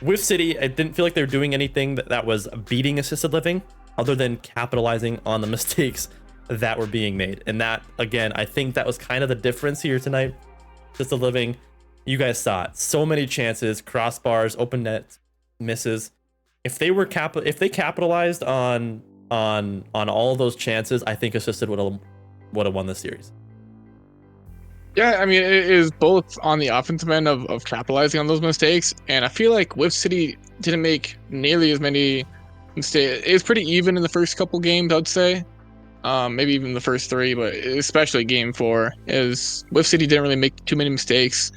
with City, I didn't feel like they were doing anything that was beating assisted living, other than capitalizing on the mistakes that were being made. And that, again, I think that was kind of the difference here tonight. Assisted living, you guys saw it. So many chances, crossbars, open net misses. If they capitalized on all of those chances, I think assisted would have won this series. Yeah, I mean, it is both on the offensive end of capitalizing on those mistakes, and I feel like Whip City didn't make nearly as many It's pretty even in the first couple games, I'd say. Maybe even the first 3, but especially game 4 is Whiff City didn't really make too many mistakes.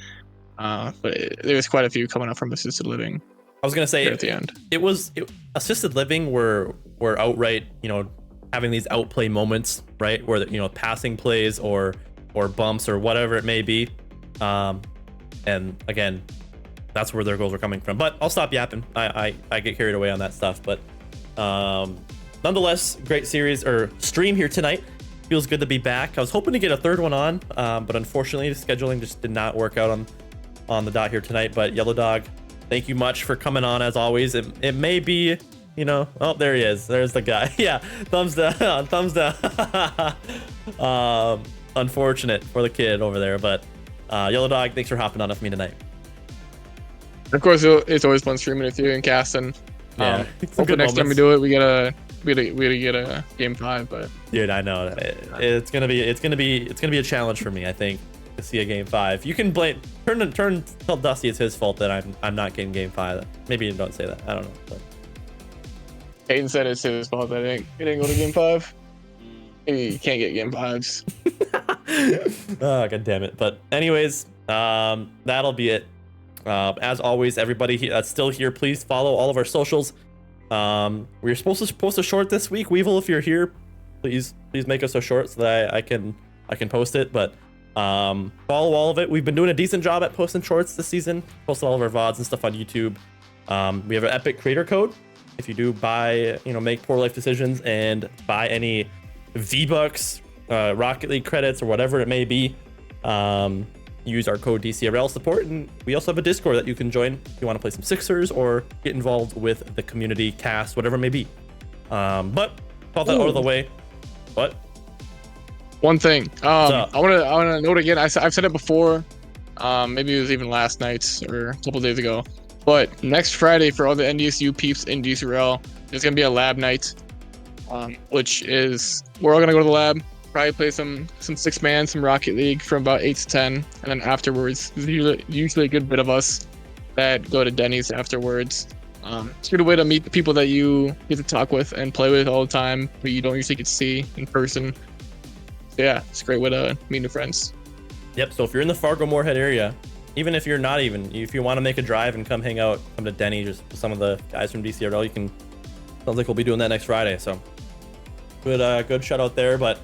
But there's quite a few coming up from assisted living. I was gonna say at the end, assisted living were outright, having these outplay moments, right? Where passing plays or bumps or whatever it may be. And again, that's where their goals are coming from. But I'll stop yapping. I get carried away on that stuff. But nonetheless, great series or stream here tonight. Feels good to be back. I was hoping to get a third one on, but unfortunately the scheduling just did not work out on the dot here tonight. But Yellow Dog, thank you much for coming on as always. It may be, oh, there he is. There's the guy. Yeah, thumbs down, thumbs down. Unfortunate for the kid over there, but Yellow Dog, thanks for hopping on with me tonight. Of course, it's always fun streaming with you and casting. Yeah, hopefully next time we do it, we gotta get a game 5. But dude, I know it's gonna be a challenge for me. I think to see a game 5. You can tell Dusty it's his fault that I'm not getting game 5. Maybe you don't say that. I don't know. But. Hayden said it's his fault that it didn't go to game 5. You can't get game 5s. Oh, god damn it. But anyways, that'll be it. As always, everybody that's still here, please follow all of our socials. We're supposed to post a short this week. Weevil, if you're here, please make us a short so that I can post it. But follow all of it. We've been doing a decent job at posting shorts this season. Posted all of our VODs and stuff on YouTube. We have an epic creator code. If you do buy, make poor life decisions and buy any V-Bucks, Rocket League credits, or whatever it may be, use our code DCRL support. And we also have a Discord that you can join if you want to play some Sixers or get involved with the community cast, whatever it may be. But all that out of the way. What? One thing. I want to note again. I've said it before. Maybe it was even last night or a couple days ago. But next Friday, for all the NDSU peeps in Dcrl, there's gonna be a lab night, which is we're all gonna go to the lab, probably play some 6-man, some Rocket League from about 8 to 10, and then afterwards, there's usually a good bit of us that go to Denny's afterwards. It's a good way to meet the people that you get to talk with and play with all the time, but you don't usually get to see in person. So yeah, it's a great way to meet new friends. Yep. So if you're in the Fargo-Moorhead area, even if you're not if you want to make a drive and come hang out, come to Denny, just with some of the guys from DCRL, you can. Sounds like we'll be doing that next Friday. So good shout out there. But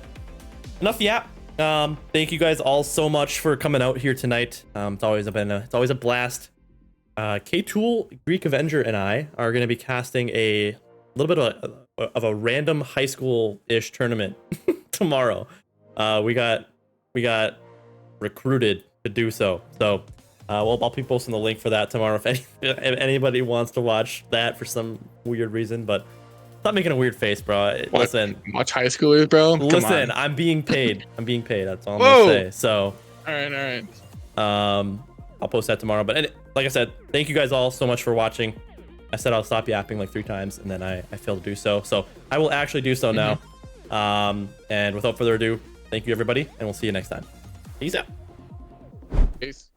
enough yap. Thank you guys all so much for coming out here tonight. It's always a blast. K-Tool, Greek Avenger, and I are going to be casting a little bit of a random high school-ish tournament tomorrow. We got recruited to do so. So I'll be posting the link for that tomorrow if anybody wants to watch that for some weird reason. But stop making a weird face, bro. Listen, watch high schoolers, bro. Listen, I'm being paid. That's all I'm gonna say. So all right. I'll post that tomorrow. But like I said, thank you guys all so much for watching. I said I'll stop yapping like 3 times, and then I failed to do so. So I will actually do so now. And without further ado, thank you everybody, and we'll see you next time. Peace out. Peace.